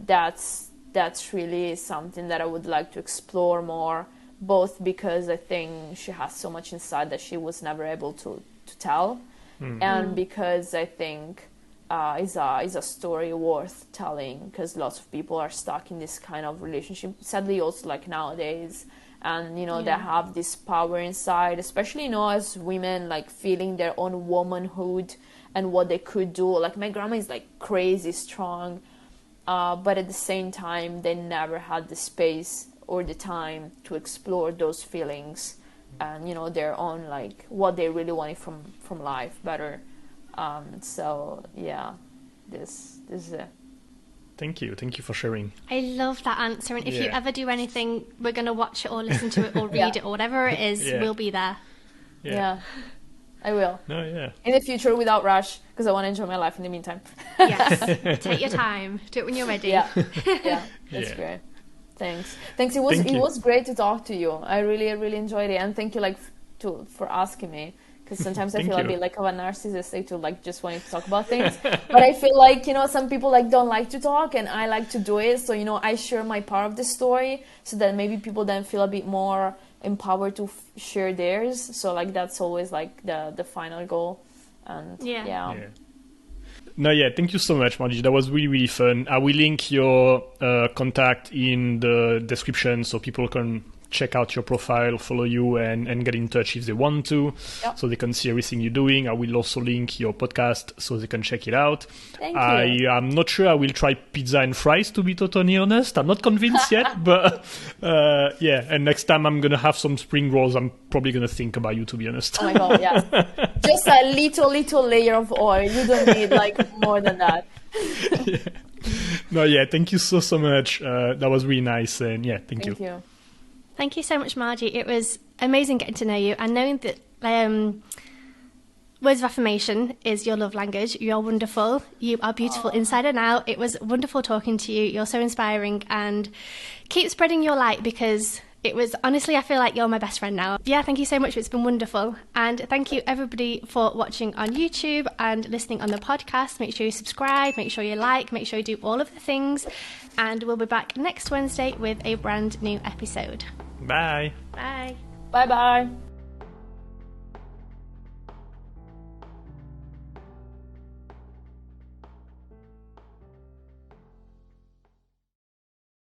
That's really something that I would like to explore more, both because I think she has so much inside that she was never able to tell, and because I think is a story worth telling, because lots of people are stuck in this kind of relationship, sadly also like nowadays, and they have this power inside, especially as women, like feeling their own womanhood and what they could do. Like my grandma is like crazy strong, but at the same time they never had the space or the time to explore those feelings and their own, like what they really wanted from life better. So yeah, this is it. Thank you for sharing. I love that answer, and if you ever do anything, we're going to watch it or listen to it or read it or whatever it is, we'll be there. Yeah, I will. No, yeah. In the future, without rush, because I want to enjoy my life in the meantime. Yes, take your time. Do it when you're ready. Yeah, that's great. Thanks. It was great to talk to you. I really, really enjoyed it, and thank you for asking me. Because sometimes I feel a bit like of a narcissist to like just wanting to talk about things, but I feel like some people like don't like to talk, and I like to do it. So I share my part of the story, so that maybe people then feel a bit more empowered to share theirs. So like that's always like the final goal, and No, thank you so much, Margie. That was really, really fun. I will link your contact in the description so people can check out your profile, follow you, and get in touch if they want to, so they can see everything you're doing. I will also link your podcast so they can check it out. Thank you. I'm not sure I will try pizza and fries, to be totally honest. I'm not convinced yet, but and next time I'm going to have some spring rolls, I'm probably going to think about you, to be honest. Oh my God, yeah. Just a little layer of oil. You don't need like more than that. No, thank you so much. That was really nice, and thank you. Thank you so much, Margie. It was amazing getting to know you and knowing that words of affirmation is your love language. You're wonderful. You are beautiful inside and out. It was wonderful talking to you. You're so inspiring, and keep spreading your light, because it was, honestly, I feel like you're my best friend now. Yeah, thank you so much. It's been wonderful. And thank you everybody for watching on YouTube and listening on the podcast. Make sure you subscribe, make sure you like, make sure you do all of the things. And we'll be back next Wednesday with a brand new episode. Bye. Bye. Bye-bye.